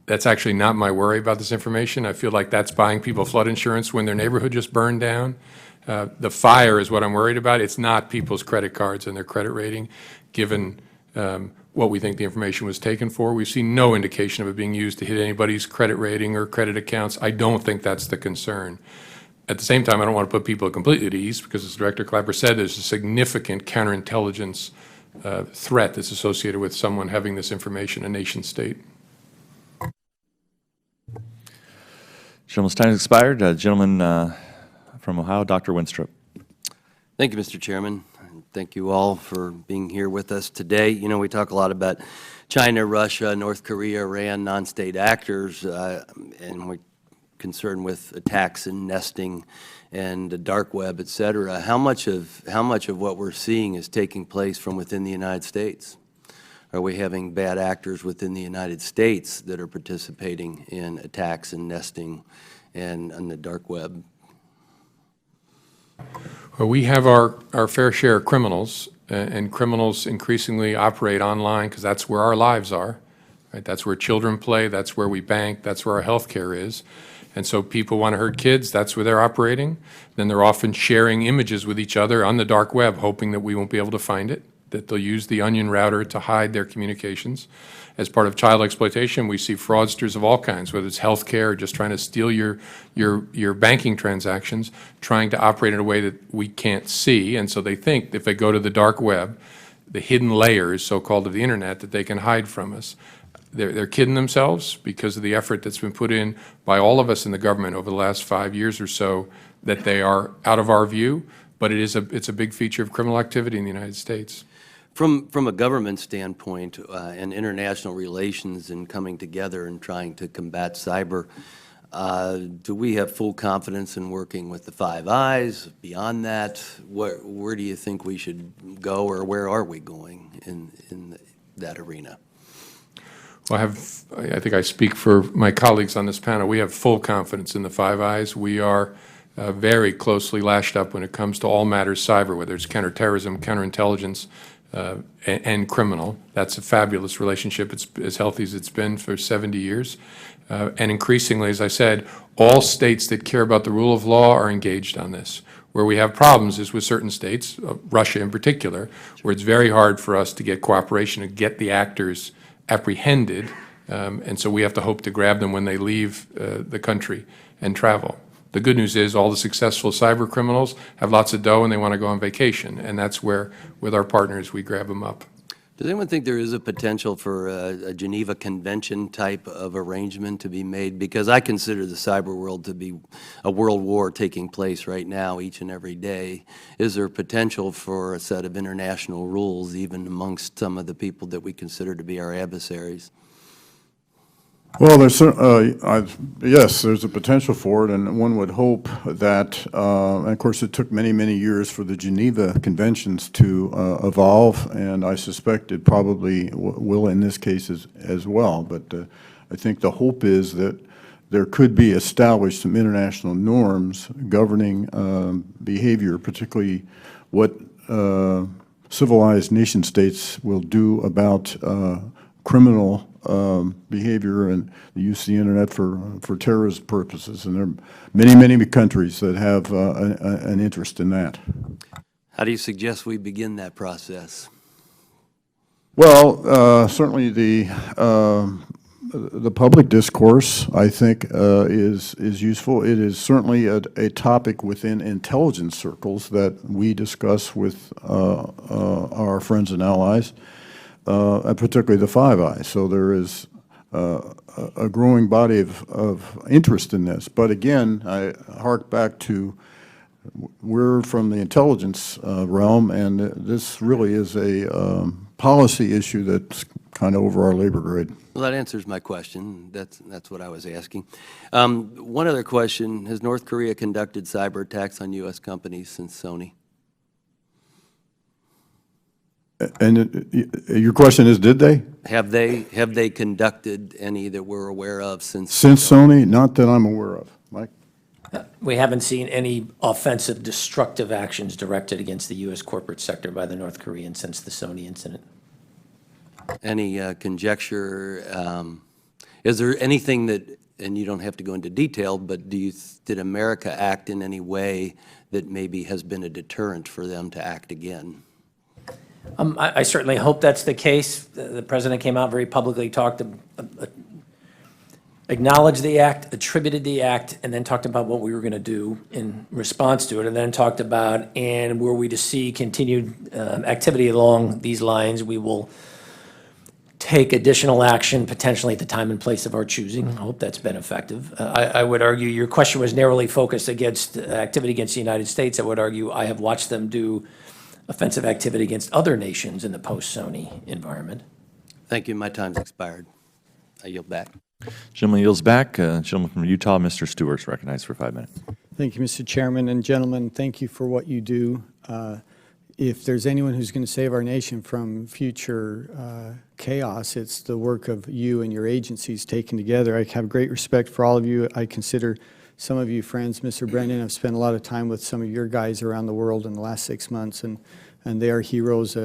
That's actually not my worry about this information. I feel like that's buying people flood insurance when their neighborhood just burned down. The fire is what I'm worried about. It's not people's credit cards and their credit rating, given what we think the information was taken for. We've seen no indication of it being used to hit anybody's credit rating or credit accounts. I don't think that's the concern. At the same time, I don't want to put people completely at ease because, as Director Clapper said, there's a significant counterintelligence threat that's associated with someone having this information, a nation state. Gentleman's time has expired. Gentleman from Ohio, Dr. Winstrup. Thank you, Mr. Chairman. And thank you all for being here with us today. You know, we talk a lot about China, Russia, North Korea, Iran, non-state actors, and we're concerned with attacks and nesting and the dark web, et cetera. How much of what we're seeing is taking place from within the United States? Are we having bad actors within the United States that are participating in attacks and nesting and on the dark web? Well, we have our fair share of criminals, and criminals increasingly operate online because that's where our lives are. Right? That's where children play, that's where we bank, that's where our health care is. And so people want to hurt kids, that's where they're operating. Then they're often sharing images with each other on the dark web, hoping that we won't be able to find it, that they'll use the onion router to hide their communications. As part of child exploitation, we see fraudsters of all kinds, whether it's healthcare or just trying to steal your banking transactions, trying to operate in a way that we can't see. And so they think if they go to the dark web, the hidden layers, so-called, of the internet, that they can hide from us. They're kidding themselves because of the effort that's been put in by all of us in the government over the last 5 years or so, that they are out of our view, but it's a big feature of criminal activity in the United States. From a government standpoint and international relations and coming together and trying to combat cyber, do we have full confidence in working with the Five Eyes? Beyond that, where do you think we should go, or where are we going in that arena? Well, I think I speak for my colleagues on this panel. We have full confidence in the Five Eyes. We are very closely lashed up when it comes to all matters cyber, whether it's counterterrorism, counterintelligence, and criminal. That's a fabulous relationship. It's as healthy as it's been for 70 years. And increasingly, as I said, all states that care about the rule of law are engaged on this. Where we have problems is with certain states, Russia in particular, where it's very hard for us to get cooperation and get the actors apprehended. And so we have to hope to grab them when they leave the country and travel. The good news is all the successful cyber criminals have lots of dough and they want to go on vacation, and that's where, with our partners, we grab them up. Does anyone think there is a potential for a Geneva Convention type of arrangement to be made? Because I consider the cyber world to be a world war taking place right now, each and every day. Is there potential for a set of international rules, even amongst some of the people that we consider to be our adversaries? Well, yes, there's a potential for it, and one would hope that, and of course it took many, many years for the Geneva Conventions to evolve, and I suspect it probably will in this case as well. But I think the hope is that there could be established some international norms governing behavior, particularly what civilized nation states will do about criminal behavior and the use of the Internet for terrorist purposes. And there are many, many countries that have an interest in that. How do you suggest we begin that process? Well, certainly the public discourse, I think, is useful. It is certainly a topic within intelligence circles that we discuss with our friends and allies. Particularly the Five Eyes. So there is a growing body of interest in this. But again, I hark back to we're from the intelligence realm, and this really is a policy issue that's kind of over our labor grade. Well, that answers my question. That's what I was asking. One other question: has North Korea conducted cyber attacks on U.S. companies since Sony? And your question is, did they? Have they conducted any that we're aware of since Sony? Not that I'm aware of. Mike? We haven't seen any offensive, destructive actions directed against the U.S. corporate sector by the North Koreans since the Sony incident. Any conjecture? Is there anything that, and you don't have to go into detail, but did America act in any way that maybe has been a deterrent for them to act again? I certainly hope that's the case. The President came out very publicly, acknowledged the act, attributed the act, and then talked about what we were going to do in response to it, and then talked about, and were we to see continued activity along these lines, we will take additional action, potentially at the time and place of our choosing. I hope that's been effective. I would argue your question was narrowly focused against activity against the United States. I would argue I have watched them do offensive activity against other nations in the post-Sony environment. Thank you. My time's expired. I yield back. Gentleman yields back. Gentleman from Utah, Mr. Stewart, is recognized for 5 minutes. Thank you, Mr. Chairman. And gentlemen, thank you for what you do. If there's anyone who's going to save our nation from future chaos, it's the work of you and your agencies taken together. I have great respect for all of you. I consider some of you friends. Mr. Brennan, I've spent a lot of time with some of your guys around the world in the last 6 months, and they are heroes.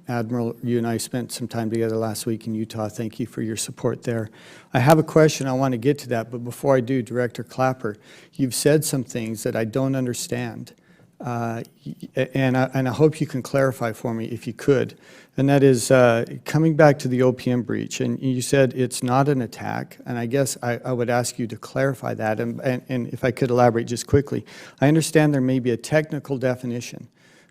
Admiral, you and I spent some time together last week in Utah. Thank you for your support there. I have a question. I want to get to that, but before I do, Director Clapper, you've said some things that I don't understand, and I hope you can clarify for me if you could. And that is coming back to the OPM breach, and you said it's not an attack, and I guess I would ask you to clarify that, and if I could elaborate just quickly. I understand there may be a technical definition,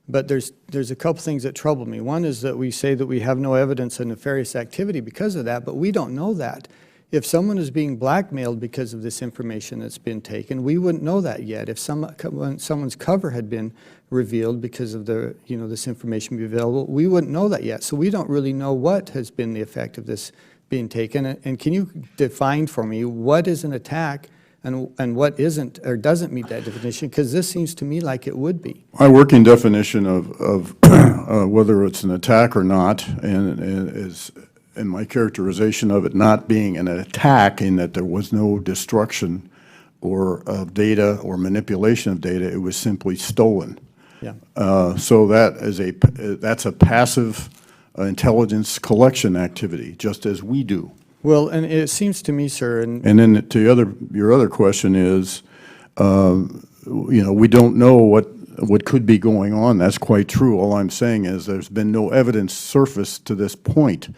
but there's a couple things that trouble me. One is that we say that we have no evidence of nefarious activity because of that, but we don't know that. If someone is being blackmailed because of this information that's been taken, we wouldn't know that yet. If someone's cover had been revealed because of this information being available, we wouldn't know that yet. So we don't really know what has been the effect of this being taken. And can you define for me what is an attack and what isn't or doesn't meet that definition? Because this seems to me like it would be. My working definition of whether it's an attack or not, and my characterization of it not being an attack in that there was no destruction of data or manipulation of data, it was simply stolen. Yeah. So that's a passive intelligence collection activity, just as we do. Well, and it seems to me, sir, and then to your other question is, we don't know what could be going on. That's quite true. All I'm saying is there's been no evidence surfaced to this point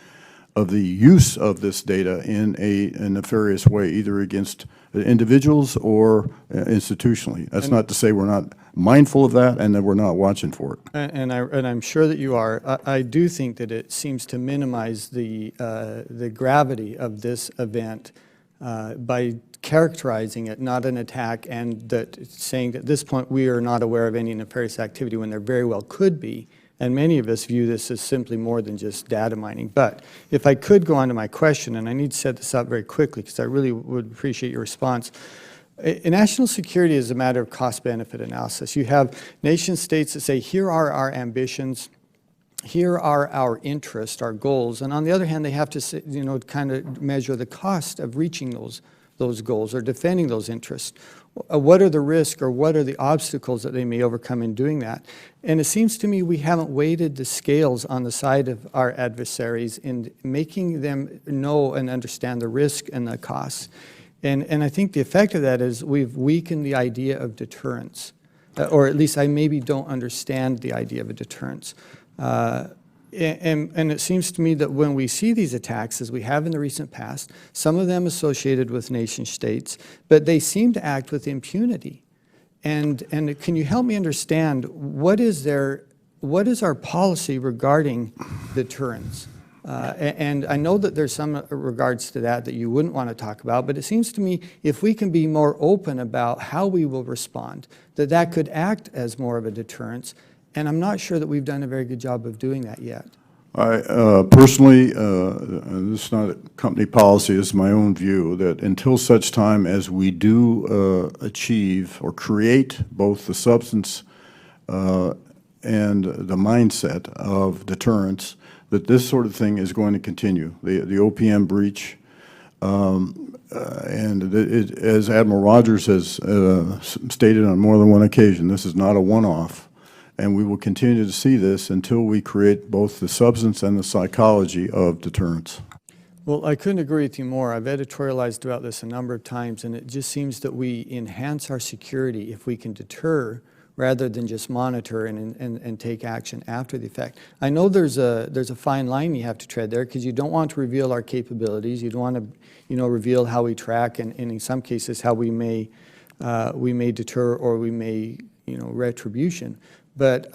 of the use of this data in a nefarious way, either against individuals or institutionally. That's not to say we're not mindful of that and that we're not watching for it. And I'm sure that you are. I do think that it seems to minimize the gravity of this event by characterizing it not an attack, and that saying that at this point we are not aware of any nefarious activity when there very well could be. And many of us view this as simply more than just data mining. But if I could go on to my question, and I need to set this up very quickly because I really would appreciate your response. National security is a matter of cost-benefit analysis. You have nation states that say, here are our ambitions, here are our interests, our goals, and on the other hand, they have to, kind of measure the cost of reaching those goals or defending those interests. What are the risks or what are the obstacles that they may overcome in doing that? And it seems to me we haven't weighted the scales on the side of our adversaries in making them know and understand the risk and the costs. And I think the effect of that is we've weakened the idea of deterrence, or at least I maybe don't understand the idea of a deterrence. And it seems to me that when we see these attacks, as we have in the recent past, some of them associated with nation states, but they seem to act with impunity. And can you help me understand what is our policy regarding deterrence? And I know that there's some regards to that you wouldn't want to talk about, but it seems to me if we can be more open about how we will respond, that could act as more of a deterrence. And I'm not sure that we've done a very good job of doing that yet. I personally, this is not a company policy, this is my own view, that until such time as we do achieve or create both the substance and the mindset of deterrence, that this sort of thing is going to continue. The OPM breach, and as Admiral Rogers has stated on more than one occasion, this is not a one-off. And we will continue to see this until we create both the substance and the psychology of deterrence. Well, I couldn't agree with you more. I've editorialized about this a number of times, and it just seems that we enhance our security if we can deter rather than just monitor and take action after the effect. I know there's a fine line you have to tread there because you don't want to reveal our capabilities. You don't want to reveal how we track and in some cases how we may deter or we may retribution. But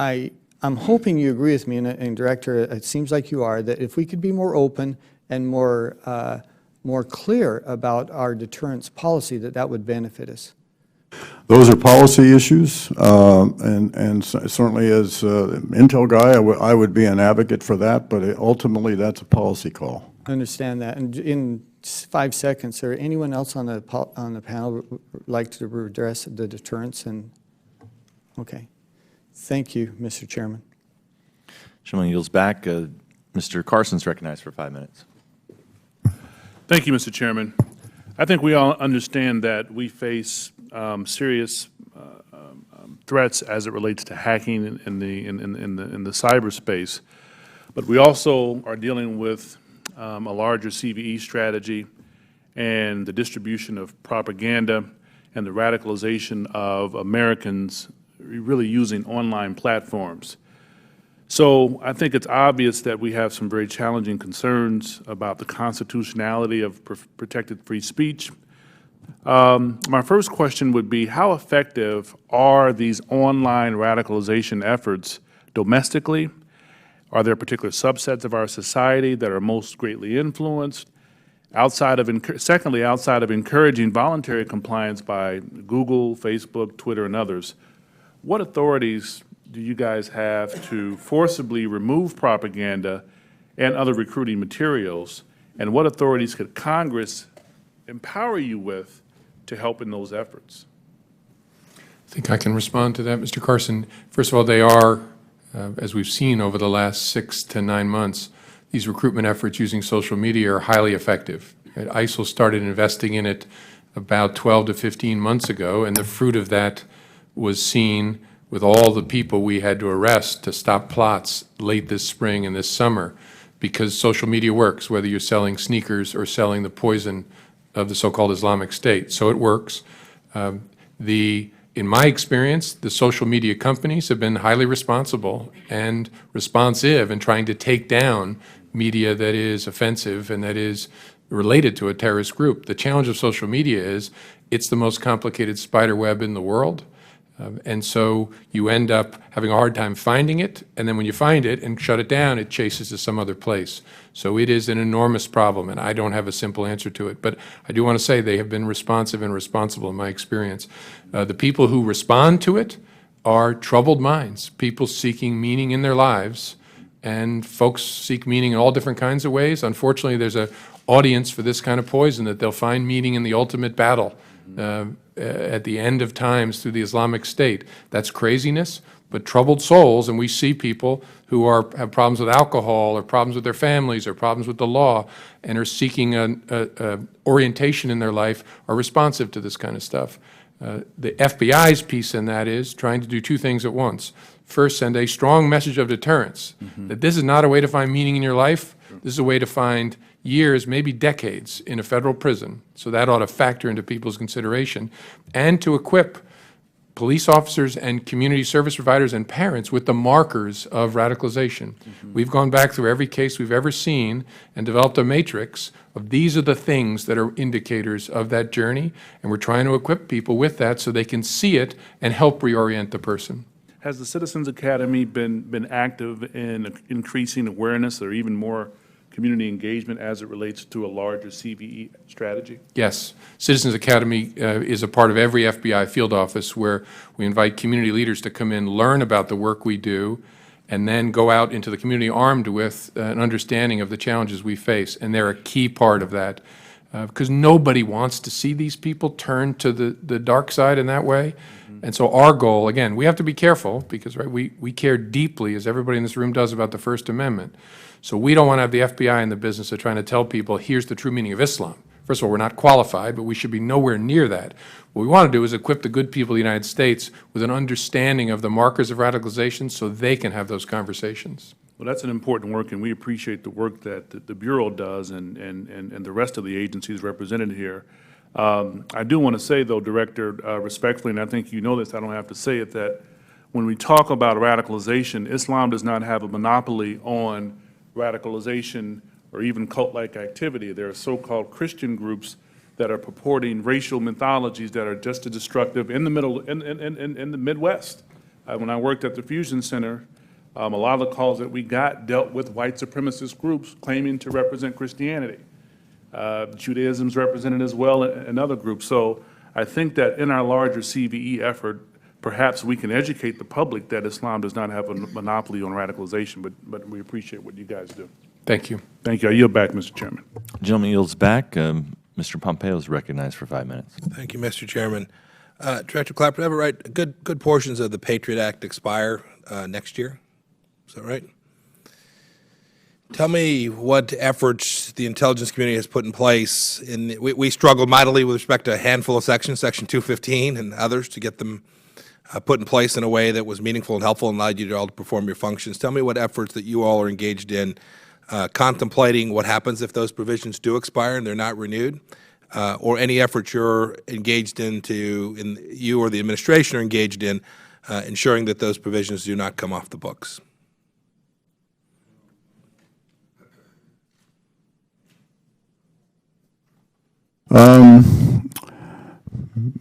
I'm hoping you agree with me, and Director, it seems like you are, that if we could be more open and more clear about our deterrence policy, that would benefit us. Those are policy issues, and certainly as Intel guy, I would be an advocate for that, but ultimately that's a policy call. I understand that. And in 5 seconds, is there anyone else on the panel would like to address the deterrence? Okay. Thank you, Mr. Chairman. Gentleman yields back. Mr. Carson's recognized for 5 minutes. Thank you, Mr. Chairman. I think we all understand that we face serious threats as it relates to hacking in the cyberspace, but we also are dealing with a larger CVE strategy and the distribution of propaganda and the radicalization of Americans really using online platforms. So I think it's obvious that we have some very challenging concerns about the constitutionality of protected free speech. My first question would be, how effective are these online radicalization efforts domestically? Are there particular subsets of our society that are most greatly influenced? Secondly, outside of encouraging voluntary compliance by Google, Facebook, Twitter, and others, what authorities do you guys have to forcibly remove propaganda and other recruiting materials? And what authorities could Congress empower you with to help in those efforts? I think I can respond to that, Mr. Carson. First of all, they are, as we've seen over the last 6 to 9 months, these recruitment efforts using social media are highly effective. ISIL started investing in it about 12 to 15 months ago, and the fruit of that was seen with all the people we had to arrest to stop plots late this spring and this summer, because social media works, whether you're selling sneakers or selling the poison of the so-called Islamic State. So it works. In my experience, the social media companies have been highly responsible and responsive in trying to take down media that is offensive and that is related to a terrorist group. The challenge of social media is it's the most complicated spider web in the world. And so you end up having a hard time finding it, and then when you find it and shut it down, it chases to some other place. So it is an enormous problem, and I don't have a simple answer to it. But I do want to say they have been responsive and responsible in my experience. The people who respond to it are troubled minds, people seeking meaning in their lives, and folks seek meaning in all different kinds of ways. Unfortunately, there's an audience for this kind of poison that they'll find meaning in the ultimate battle. At the end of times through the Islamic State. That's craziness, but troubled souls, and we see people who have problems with alcohol or problems with their families or problems with the law and are seeking an orientation in their life, are responsive to this kind of stuff. The FBI's piece in that is trying to do two things at once. First, send a strong message of deterrence, that this is not a way to find meaning in your life. This is a way to find years, maybe decades, in a federal prison. So that ought to factor into people's consideration. And to equip police officers and community service providers and parents with the markers of radicalization. We've gone back through every case we've ever seen and developed a matrix of these are the things that are indicators of that journey, and we're trying to equip people with that so they can see it and help reorient the person. Has the Citizens Academy been active in increasing awareness or even more community engagement as it relates to a larger CVE strategy? Yes. Citizens Academy is a part of every FBI field office where we invite community leaders to come in, learn about the work we do, and then go out into the community armed with an understanding of the challenges we face. And they're a key part of that because nobody wants to see these people turn to the dark side in that way. And so our goal, again, we have to be careful because we care deeply, as everybody in this room does, about the First Amendment. So we don't want to have the FBI in the business of trying to tell people, here's the true meaning of Islam. First of all, we're not qualified, but we should be nowhere near that. What we want to do is equip the good people of the United States with an understanding of the markers of radicalization so they can have those conversations. Well, that's an important work, and we appreciate the work that the Bureau does and the rest of the agencies represented here. I do want to say, though, Director, respectfully, and I think you know this, I don't have to say it, that when we talk about radicalization, Islam does not have a monopoly on radicalization or even cult-like activity. There are so-called Christian groups that are purporting racial mythologies that are just as destructive in the in the Midwest. When I worked at the Fusion Center, a lot of the calls that we got dealt with white supremacist groups claiming to represent Christianity. Judaism is represented as well in other groups. So I think that in our larger CVE effort, perhaps we can educate the public that Islam does not have a monopoly on radicalization, but we appreciate what you guys do. Thank you. Thank you. I yield back, Mr. Chairman. Gentleman yields back. Mr. Pompeo is recognized for 5 minutes. Thank you, Mr. Chairman. Director Clapper, did I have it right? Good portions of the Patriot Act expire next year. Is that right? Tell me what efforts the intelligence community has put in place. We struggled mightily with respect to a handful of sections, Section 215 and others, to get them put in place in a way that was meaningful and helpful and allowed you to all to perform your functions. Tell me what efforts that you all are engaged in contemplating what happens if those provisions do expire and they're not renewed, or any efforts you're engaged in you or the administration are engaged in ensuring that those provisions do not come off the books.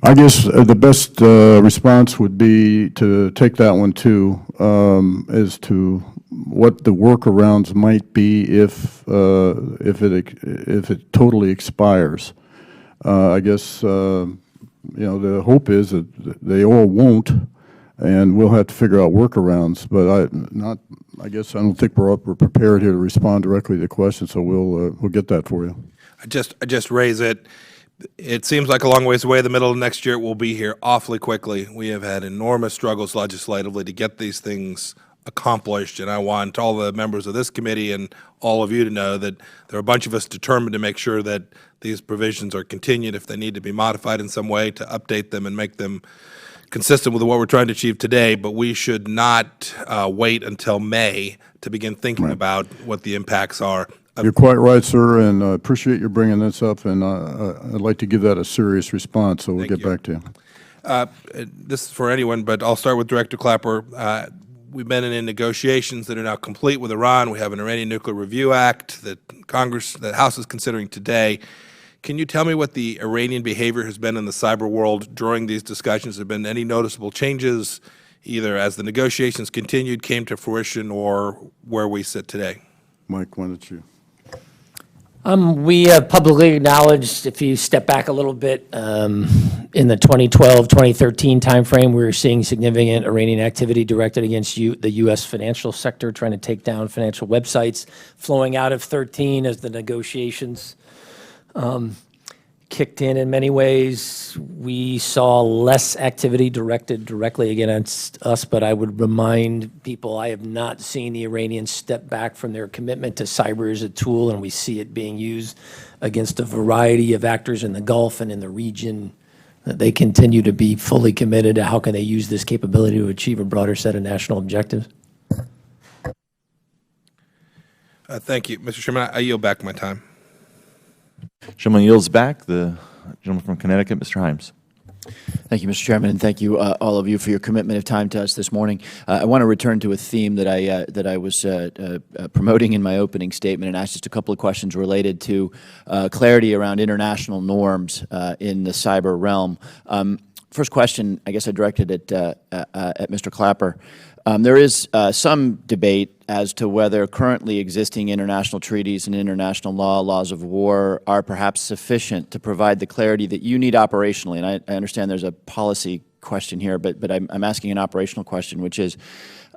I guess the best response would be to take that one too, as to what the workarounds might be if it totally expires. I guess the hope is that they all won't, and we'll have to figure out workarounds. But I guess I don't think we're prepared here to respond directly to the question, so we'll get that for you. I just raise it. It seems like a long ways away. The middle of next year, it will be here awfully quickly. We have had enormous struggles legislatively to get these things accomplished, and I want all the members of this committee and all of you to know that there are a bunch of us determined to make sure that these provisions are continued. If they need to be modified in some way, to update them and make them consistent with what we're trying to achieve today, but we should not wait until May to begin thinking about what the impacts are. You're quite right, sir, and I appreciate you bringing this up, and I'd like to give that a serious response, so we'll get back to you. This is for anyone, but I'll start with Director Clapper. we've been in negotiations that are now complete with Iran. We have an Iranian Nuclear Review Act that the House is considering today. Can you tell me what the Iranian behavior has been in the cyber world during these discussions? Have there been any noticeable changes, either as the negotiations continued, came to fruition, or where we sit today? Mike, why don't you? We have publicly acknowledged, if you step back a little bit, in the 2012-2013 timeframe, we were seeing significant Iranian activity directed against the U.S. financial sector, trying to take down financial websites. Flowing out of 13 as the negotiations kicked in many ways, we saw less activity directed directly against us, but I would remind people I have not seen the Iranians step back from their commitment to cyber as a tool, and we see it being used against a variety of actors in the Gulf and in the region. They continue to be fully committed to how can they use this capability to achieve a broader set of national objectives. Thank you. Mr. Chairman, I yield back my time. Gentleman yields back. The gentleman from Connecticut, Mr. Himes. Thank you, Mr. Chairman, and thank you, all of you, for your commitment of time to us this morning. I want to return to a theme that I was promoting in my opening statement and ask just a couple of questions related to clarity around international norms in the cyber realm. First question, I guess I directed it at Mr. Clapper. There is some debate as to whether currently existing international treaties and international laws of war are perhaps sufficient to provide the clarity that you need operationally. And I understand there's a policy question here, but I'm asking an operational question, which is,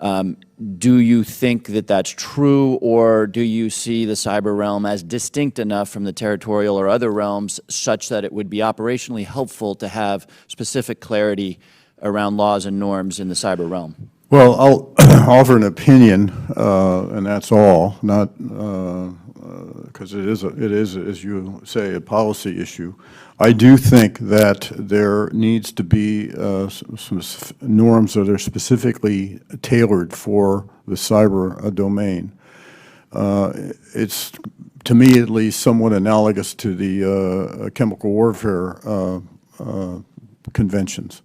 do you think that that's true, or do you see the cyber realm as distinct enough from the territorial or other realms such that it would be operationally helpful to have specific clarity around laws and norms in the cyber realm? Well, I'll offer an opinion, and that's all, not because it is, as you say, a policy issue. I do think that there needs to be some norms that are specifically tailored for the cyber domain. It's, to me at least, somewhat analogous to the chemical warfare conventions.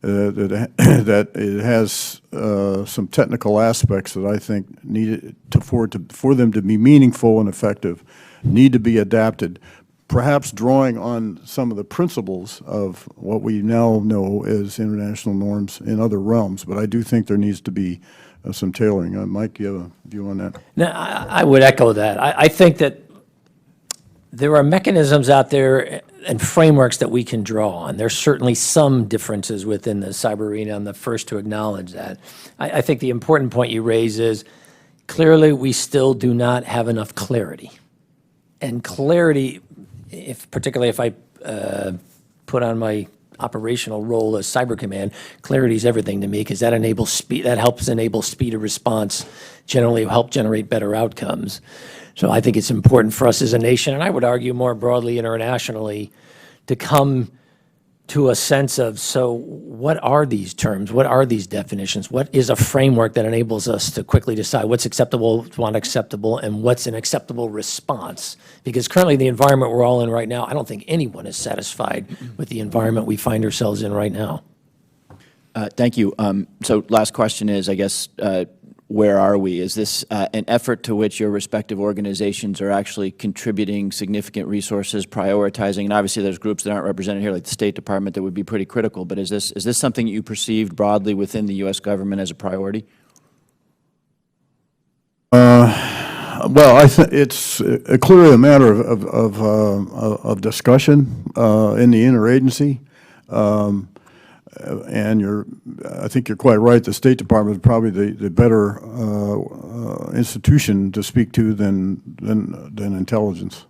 That it has some technical aspects that I think need for them to be meaningful and effective, need to be adapted, perhaps drawing on some of the principles of what we now know as international norms in other realms. But I do think there needs to be some tailoring. Mike, you have a view on that? No, I would echo that. I think that there are mechanisms out there and frameworks that we can draw on. There's certainly some differences within the cyber arena. I'm the first to acknowledge that. I think the important point you raise is clearly we still do not have enough clarity. And clarity, particularly if I put on my operational role as Cyber Command, clarity is everything to me, because that enables speed, that helps enable speed of response, generally help generate better outcomes. So I think it's important for us as a nation, and I would argue more broadly internationally, to come to a sense of, so what are these terms? What are these definitions? What is a framework that enables us to quickly decide what's acceptable, what's not acceptable, and what's an acceptable response? Because currently the environment we're all in right now, I don't think anyone is satisfied with the environment we find ourselves in right now. Thank you. So last question is, I guess, where are we? Is this an effort to which your respective organizations are actually contributing significant resources, prioritizing? And obviously there's groups that aren't represented here, like the State Department, that would be pretty critical. But is this something you perceived broadly within the U.S. government as a priority? Well, I think it's clearly a matter of discussion in the interagency. And I think you're quite right. The State Department is probably the better institution to speak to than intelligence.